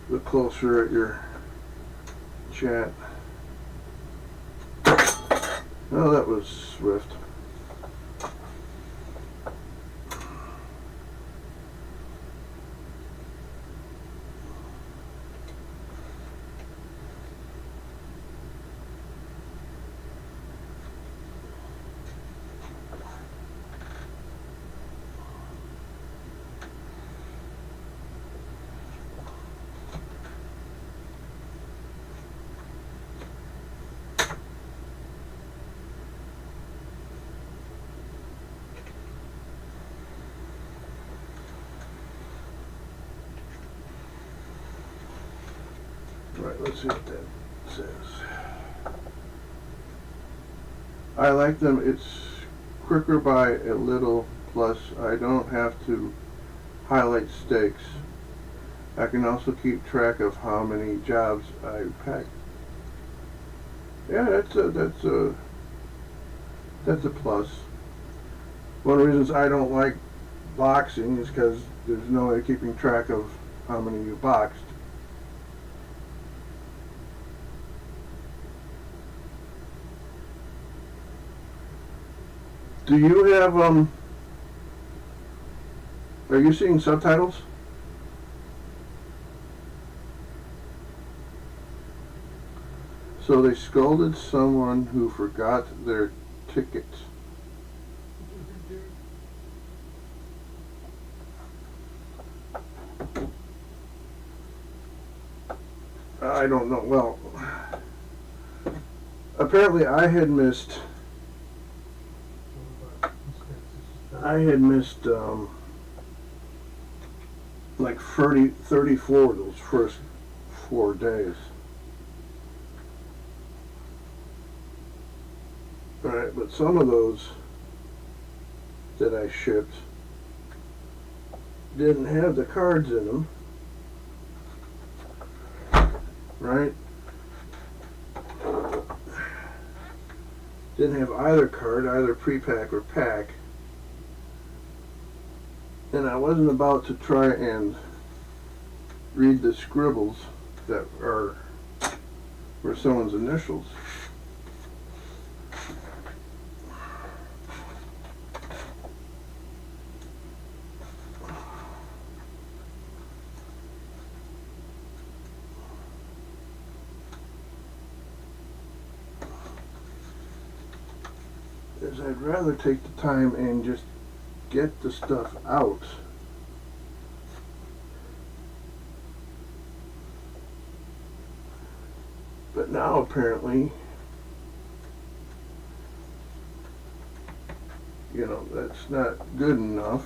look closer at your chat. Oh, that was swift. Right, let's see what that says. I like them. It's quicker by a little, plus I don't have to highlight stakes. I can also keep track of how many jobs I pack. Yeah, that's a plus. One of the reasons I don't like boxing is because there's no way of keeping track of how many you boxed. Do you have are you seeing subtitles? So they scolded someone who forgot their ticket. I don't know. Well, apparently I had missed like 34 of those first 4 days. Alright, but some of those that I shipped didn't have the cards in them. Right? Didn't have either card, either pre-pack or pack. And I wasn't about to try and read the scribbles that were someone's initials. Is I'd rather take the time and just get the stuff out. But now apparently, you know, that's not good enough.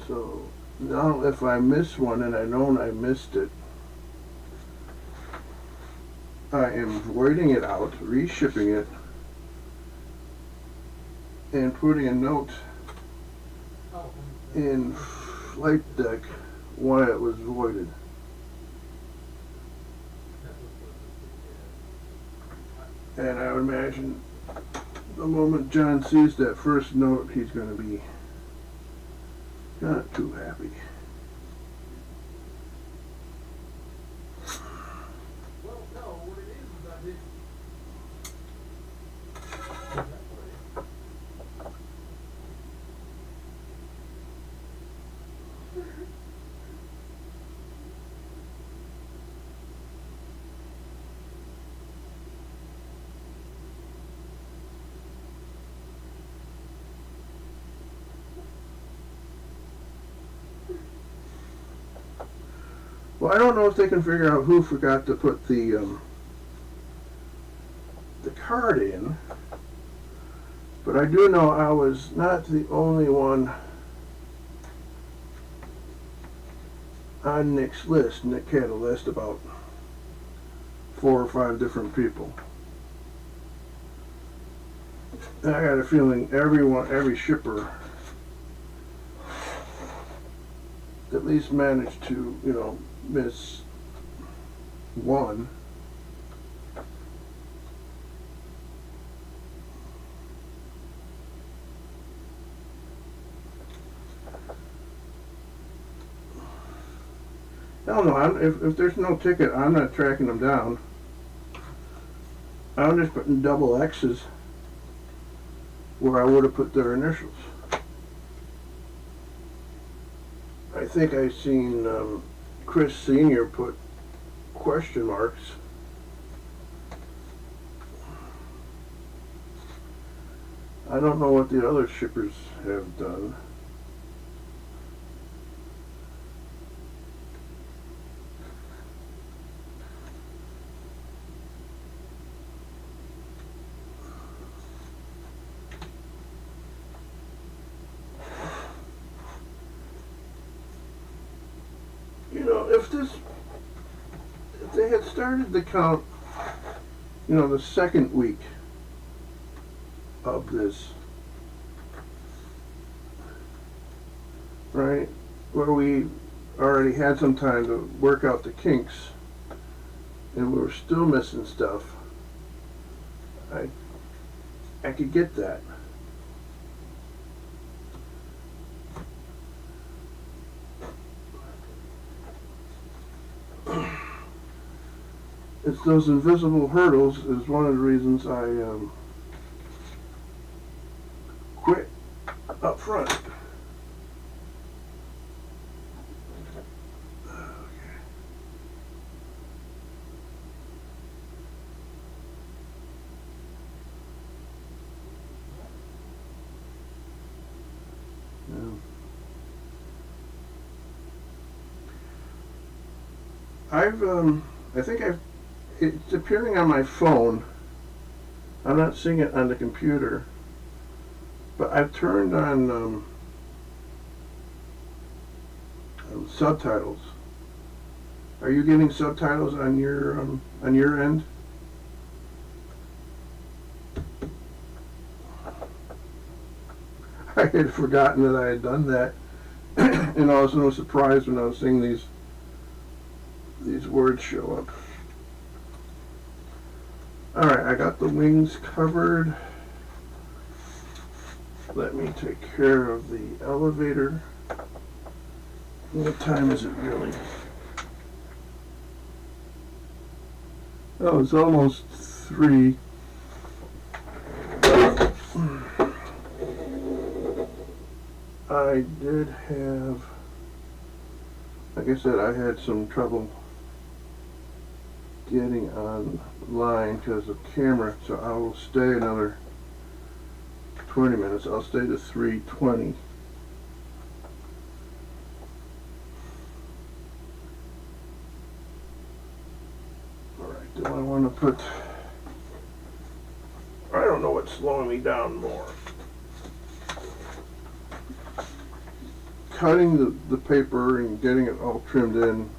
So now if I miss one and I know I missed it, I am voiding it out, reshipping it, and putting a note in Flight Deck why it was voided. And I would imagine the moment John sees that first note, he's going to be not too happy. Well, I don't know if they can figure out who forgot to put the card in, but I do know I was not the only one on Nick's list. Nick had a list about 4 or 5 different people. And I got a feeling every shipper at least managed to, you know, miss one. I don't know. If there's no ticket, I'm not tracking them down. I'm just putting double X's where I would have put their initials. I think I seen Chris Sr. put question marks. I don't know what the other shippers have done. if they had started the count, you know, the second week of this, right, where we already had some time to work out the kinks, and we were still missing stuff, I could get that. It's those invisible hurdles is one of the reasons I quit up front. It's appearing on my phone. I'm not seeing it on the computer, but I've turned on subtitles. Are you getting subtitles on your end? I had forgotten that I had done that, and I was so surprised when I was seeing these words show up. Alright, I got the wings covered. Let me take care of the elevator. What time is it really? Oh, it's almost 3. I did have, like I said, I had some trouble getting online because of camera, so I will stay another 20 minutes. I'll stay to 3:20. Alright, do I want to put, I don't know what's slowing me down more. Cutting the paper and getting it all trimmed in,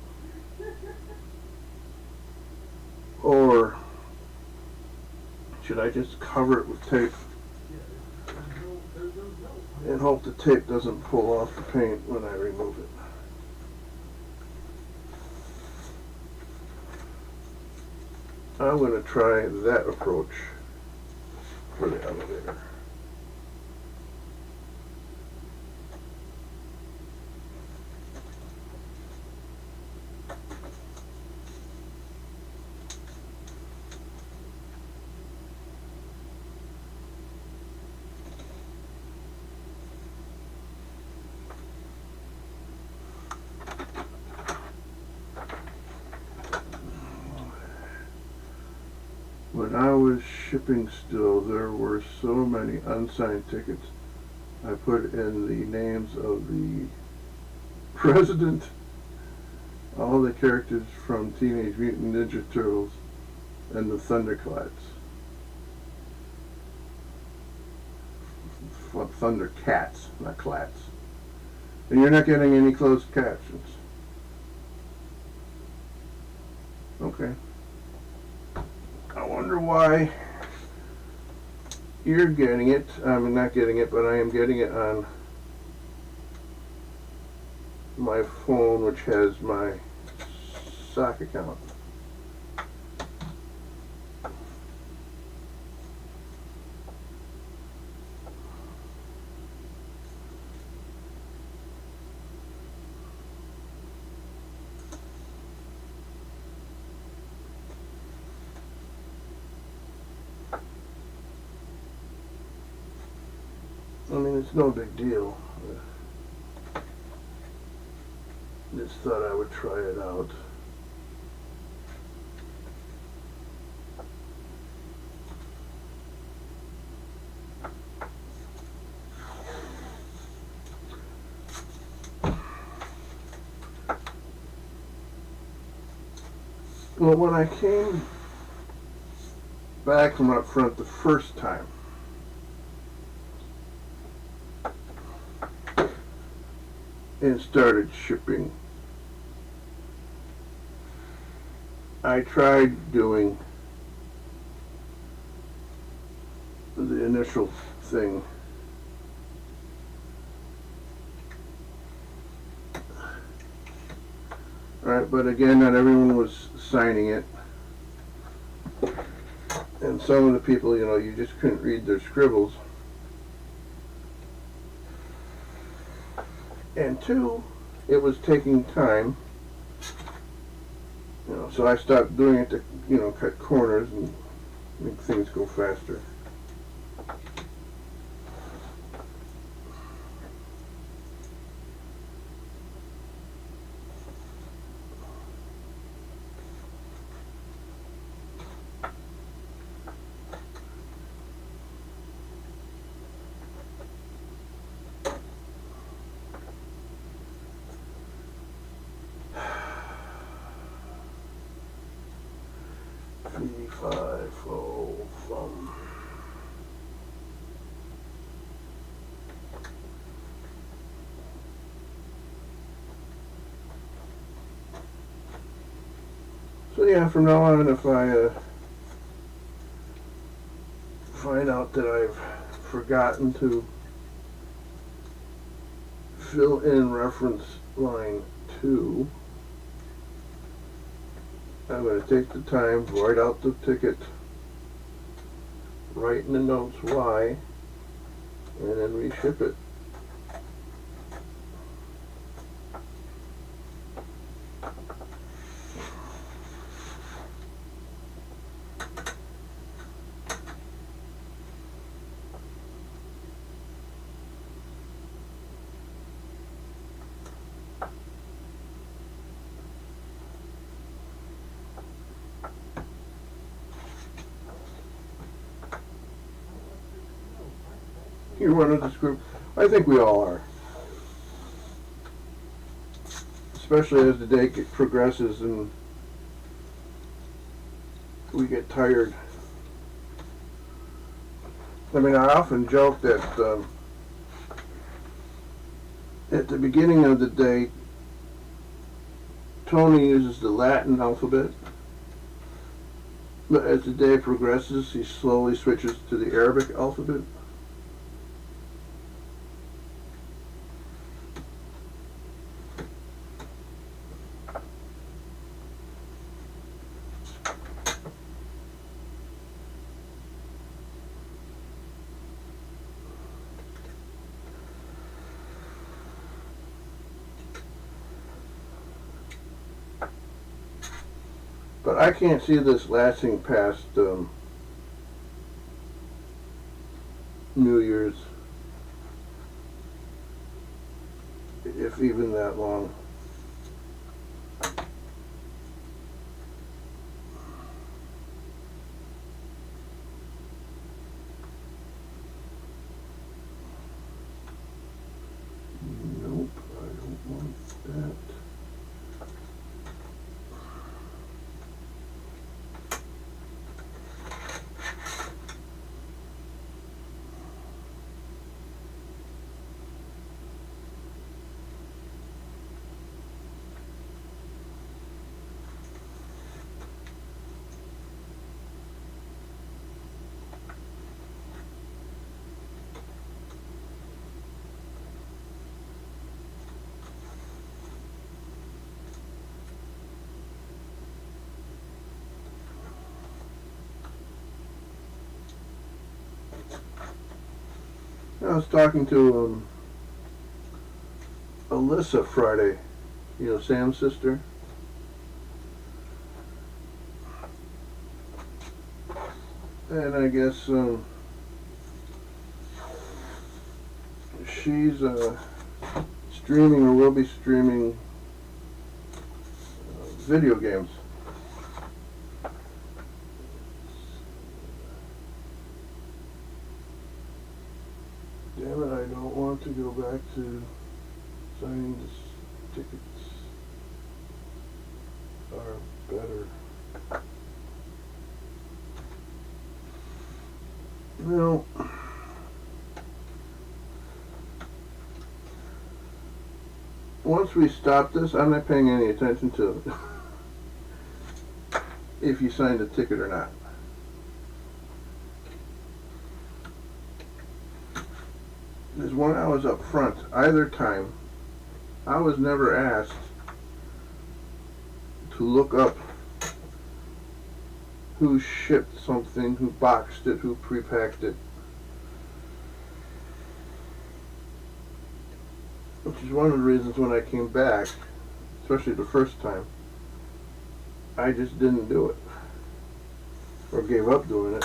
or should I just cover it with tape and hope the tape doesn't pull off the paint when I remove it? I'm going to try that approach for the elevator. When I was shipping still, there were so many unsigned tickets. I put in the names of the president, all the characters from Teenage Mutant Ninja Turtles, and the Thundercats. Thundercats, not clats. And you're not getting any closed captions. Okay. I wonder why you're getting it. I'm not getting it, but I am getting it on my phone, which has my sock account. I mean, it's no big deal. Just thought I would try it out. Well, when I came back from up front the first time, and started shipping I tried doing the initial thing. Alright, but again, not everyone was signing it. And some of the people, you know, you just couldn't read their scribbles. And two, it was taking time. You know, so I stopped doing it to, you know, cut corners and make things go faster. So yeah, from now on, if I find out that I've forgotten to fill in reference line 2, I'm going to take the time, write out the ticket, write in the notes why, and then reship it. You're one of this group. I think we all are. Especially as the day progresses and we get tired. I mean, I often joke that at the beginning of the day, Tony uses the Latin alphabet, but as the day progresses, he slowly switches to the Arabic alphabet. But I can't see this lasting past New Year's, if even that long. Nope, I don't want that. I was talking to Alyssa Friday, you know, Sam's sister. And I guess she's streaming or will be streaming video games. Damn it, I don't want to go back to signing this tickets are better. Well, once we stop this, I'm not paying any attention to it. if you signed a ticket or not. Because when I was up front, either time, I was never asked to look up who shipped something, who boxed it, who prepacked it. Which is one of the reasons when I came back, especially the first time, I just didn't do it. Or gave up doing it.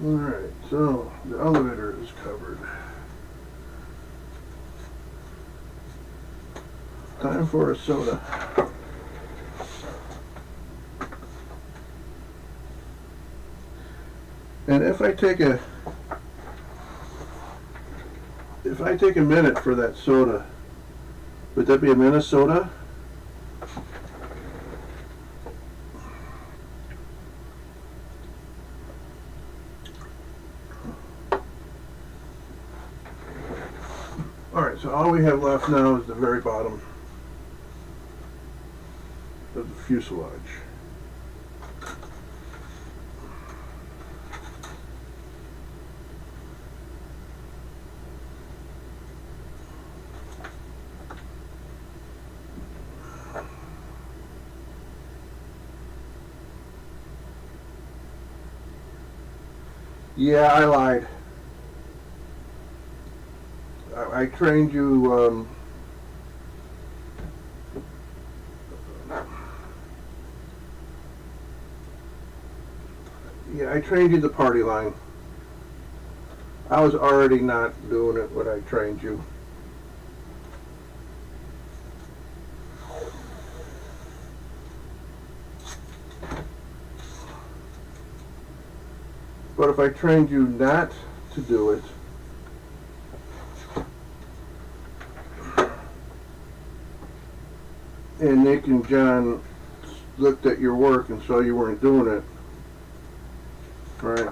Alright, so the elevator is covered. Time for a soda. And if I take a minute for that soda, would that be a Minnesota? Alright, so all we have left now is the very bottom of the fuselage. Yeah, I lied. I trained you, yeah, I trained you the party line. I was already not doing it when I trained you. But if I trained you not to do it, and Nick and John looked at your work and saw you weren't doing it, right?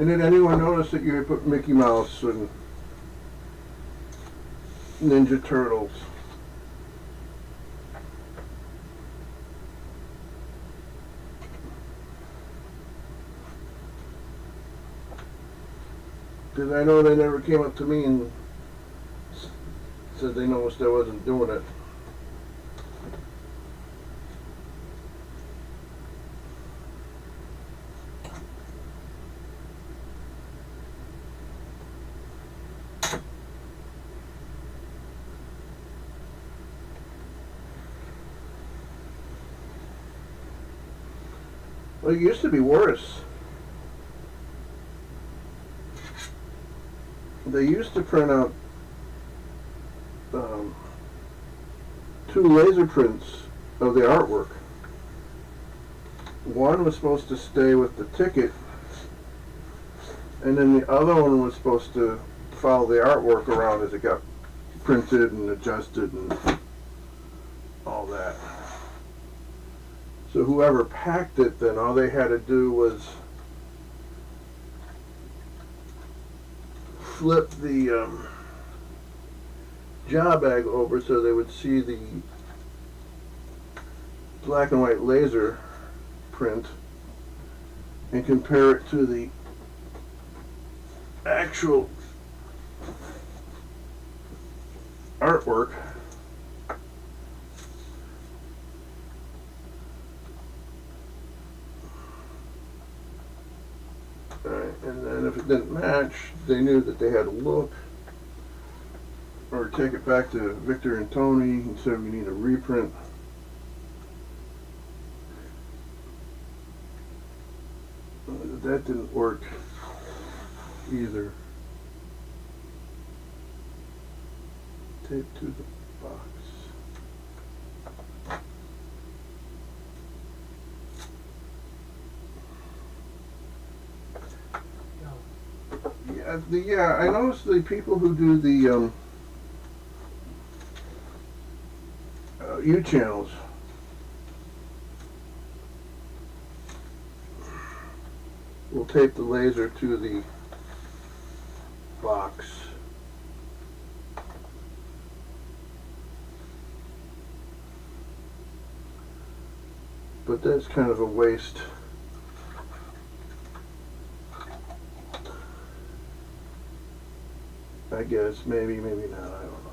And did anyone notice that you had put Mickey Mouse and Ninja Turtles? Because I know they never came up to me and said they noticed I wasn't doing it. Well, it used to be worse. They used to print out 2 laser prints of the artwork. One was supposed to stay with the ticket, and then the other one was supposed to follow the artwork around as it got printed and adjusted and all that. So whoever packed it, then all they had to do was flip the job bag over so they would see the black and white laser print and compare it to the actual artwork. Alright, and then if it didn't match, they knew that they had to look or take it back to Victor and Tony and say we need a reprint. That didn't work either. Tape to the box. Yeah, I noticed the people who do the U channels will tape the laser to the box. But that's kind of a waste. I guess, maybe not, I don't know.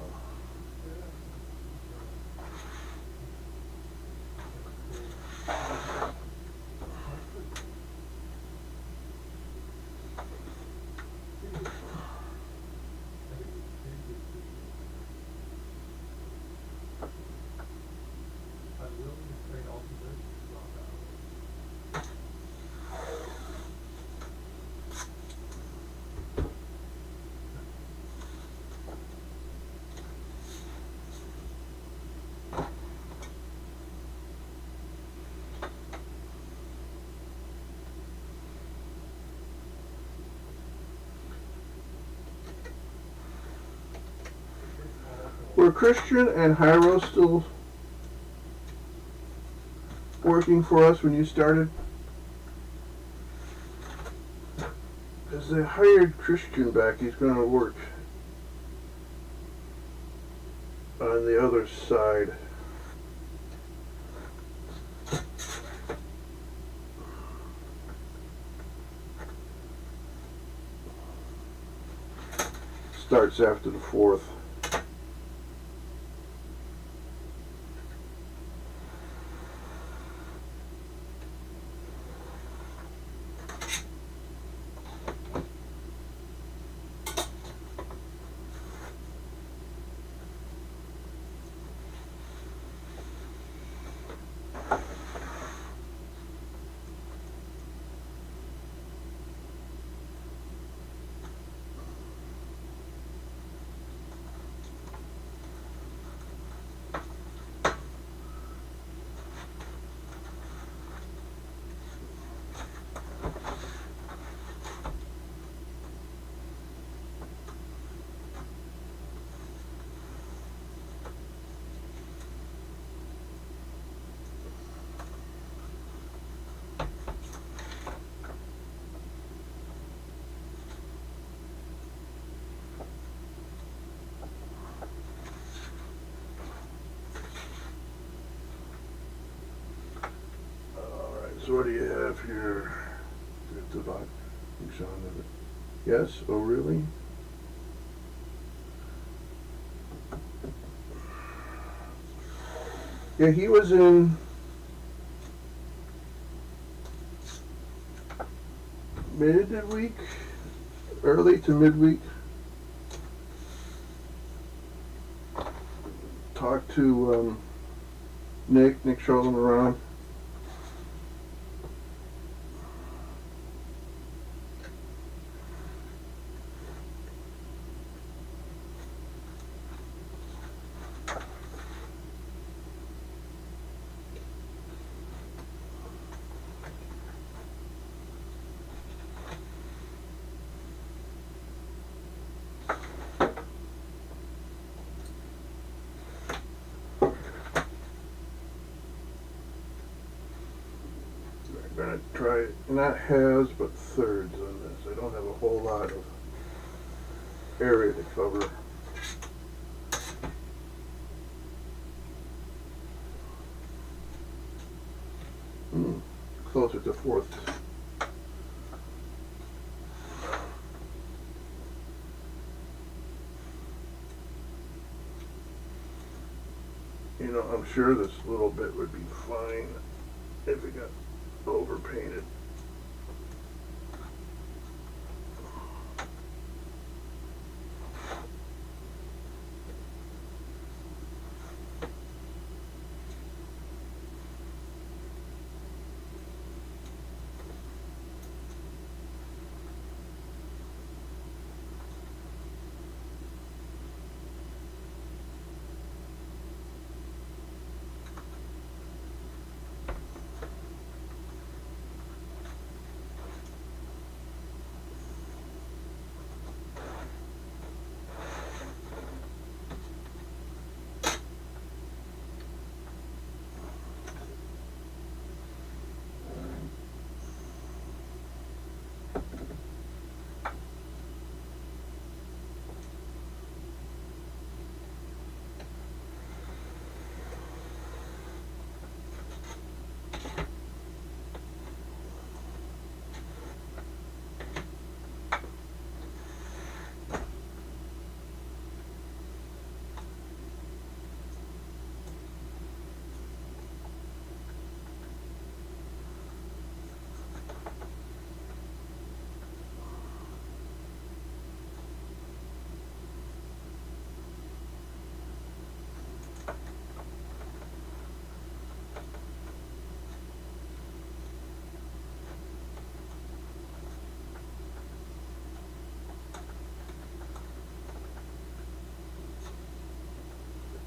Were Christian and Hyro still working for us when you started? Because they hired Christian back. He's going to work on the other side. Starts after the 4th. So what do you have here? It's about Sean of it. Yes? Oh really? Yeah, he was in midweek, early to midweek. Talked to Nick showed him around. I'm gonna try not halves but thirds on this. I don't have a whole lot of area to cover. Closer to fourths. You know, I'm sure this little bit would be fine if it got overpainted.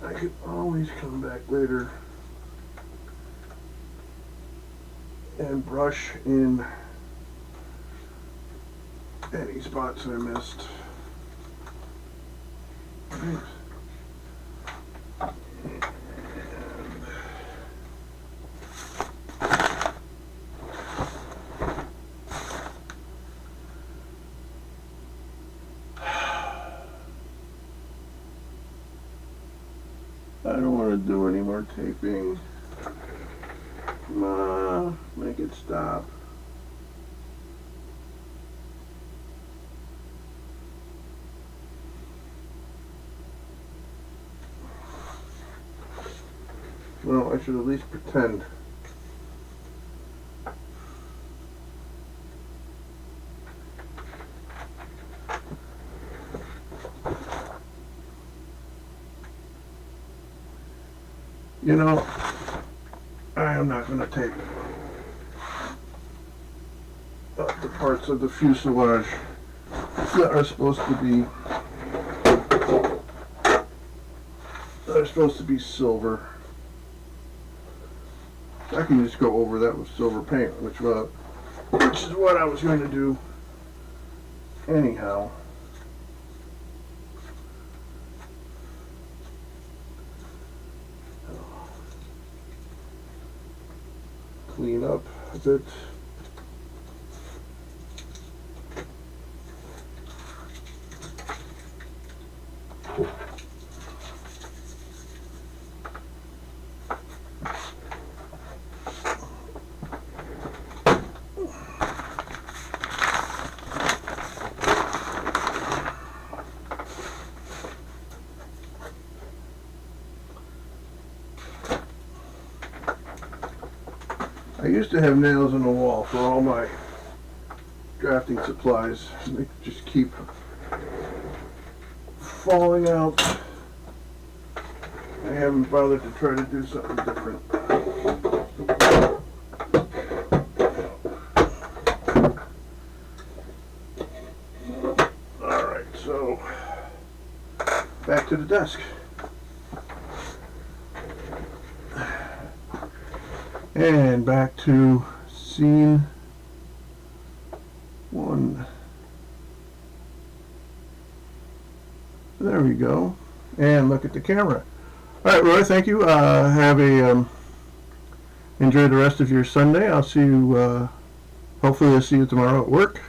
I could always come back later and brush in any spots I missed. Right. I don't want to do any more taping. Come on, make it stop. Well, I should at least pretend. You know, I am not going to tape the parts of the fuselage that are supposed to be silver. I can just go over that with silver paint, which is what I was going to do anyhow. Clean up a bit. used to have nails in the wall for all my drafting supplies. They just keep falling out. I haven't bothered to try to do something different. Alright, so back to the desk. And back to scene 1. There we go. And look at the camera. Alright, Roy, thank you. Enjoy the rest of your Sunday. I'll see you, hopefully I'll see you tomorrow at work.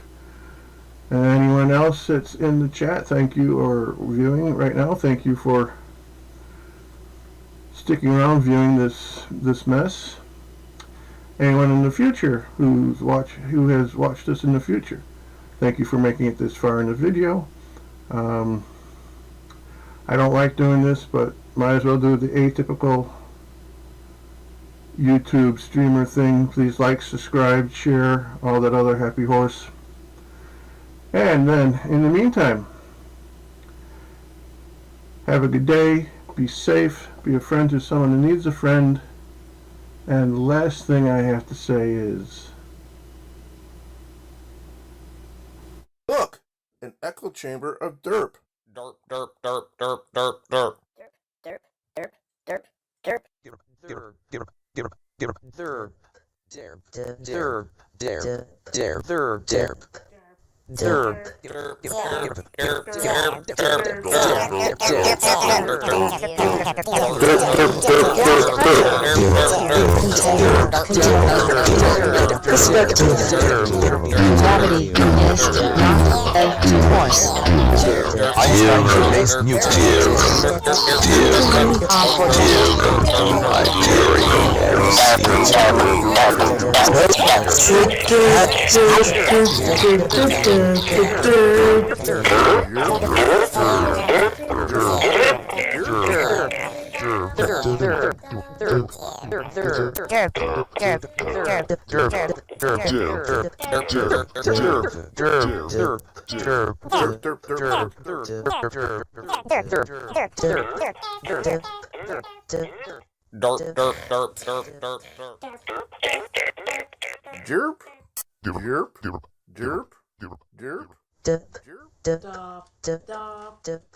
And anyone else that's in the chat, thank you, or viewing right now, thank you for sticking around viewing this mess. Anyone in the future who has watched this in the future, thank you for making it this far in the video. I don't like doing this, but might as well do the atypical YouTube streamer thing. Please like, subscribe, share, all that other happy horse. And then, in the meantime, have a good day, be safe, be a friend to someone who needs a friend. And the last thing I have to say is, look, an echo chamber of derp. Derp, derp, derp, derp, derp, derp. Derp, derp, derp, derp. Derp, derp, derp, derp, derp, derp, derp, derp, derp, derp, derp. Derp, derp, derp, derp, derp, Perspective. Gravity is not a force. Einstein based Jerp, jerp, jerp, jerp, jerp, jerp.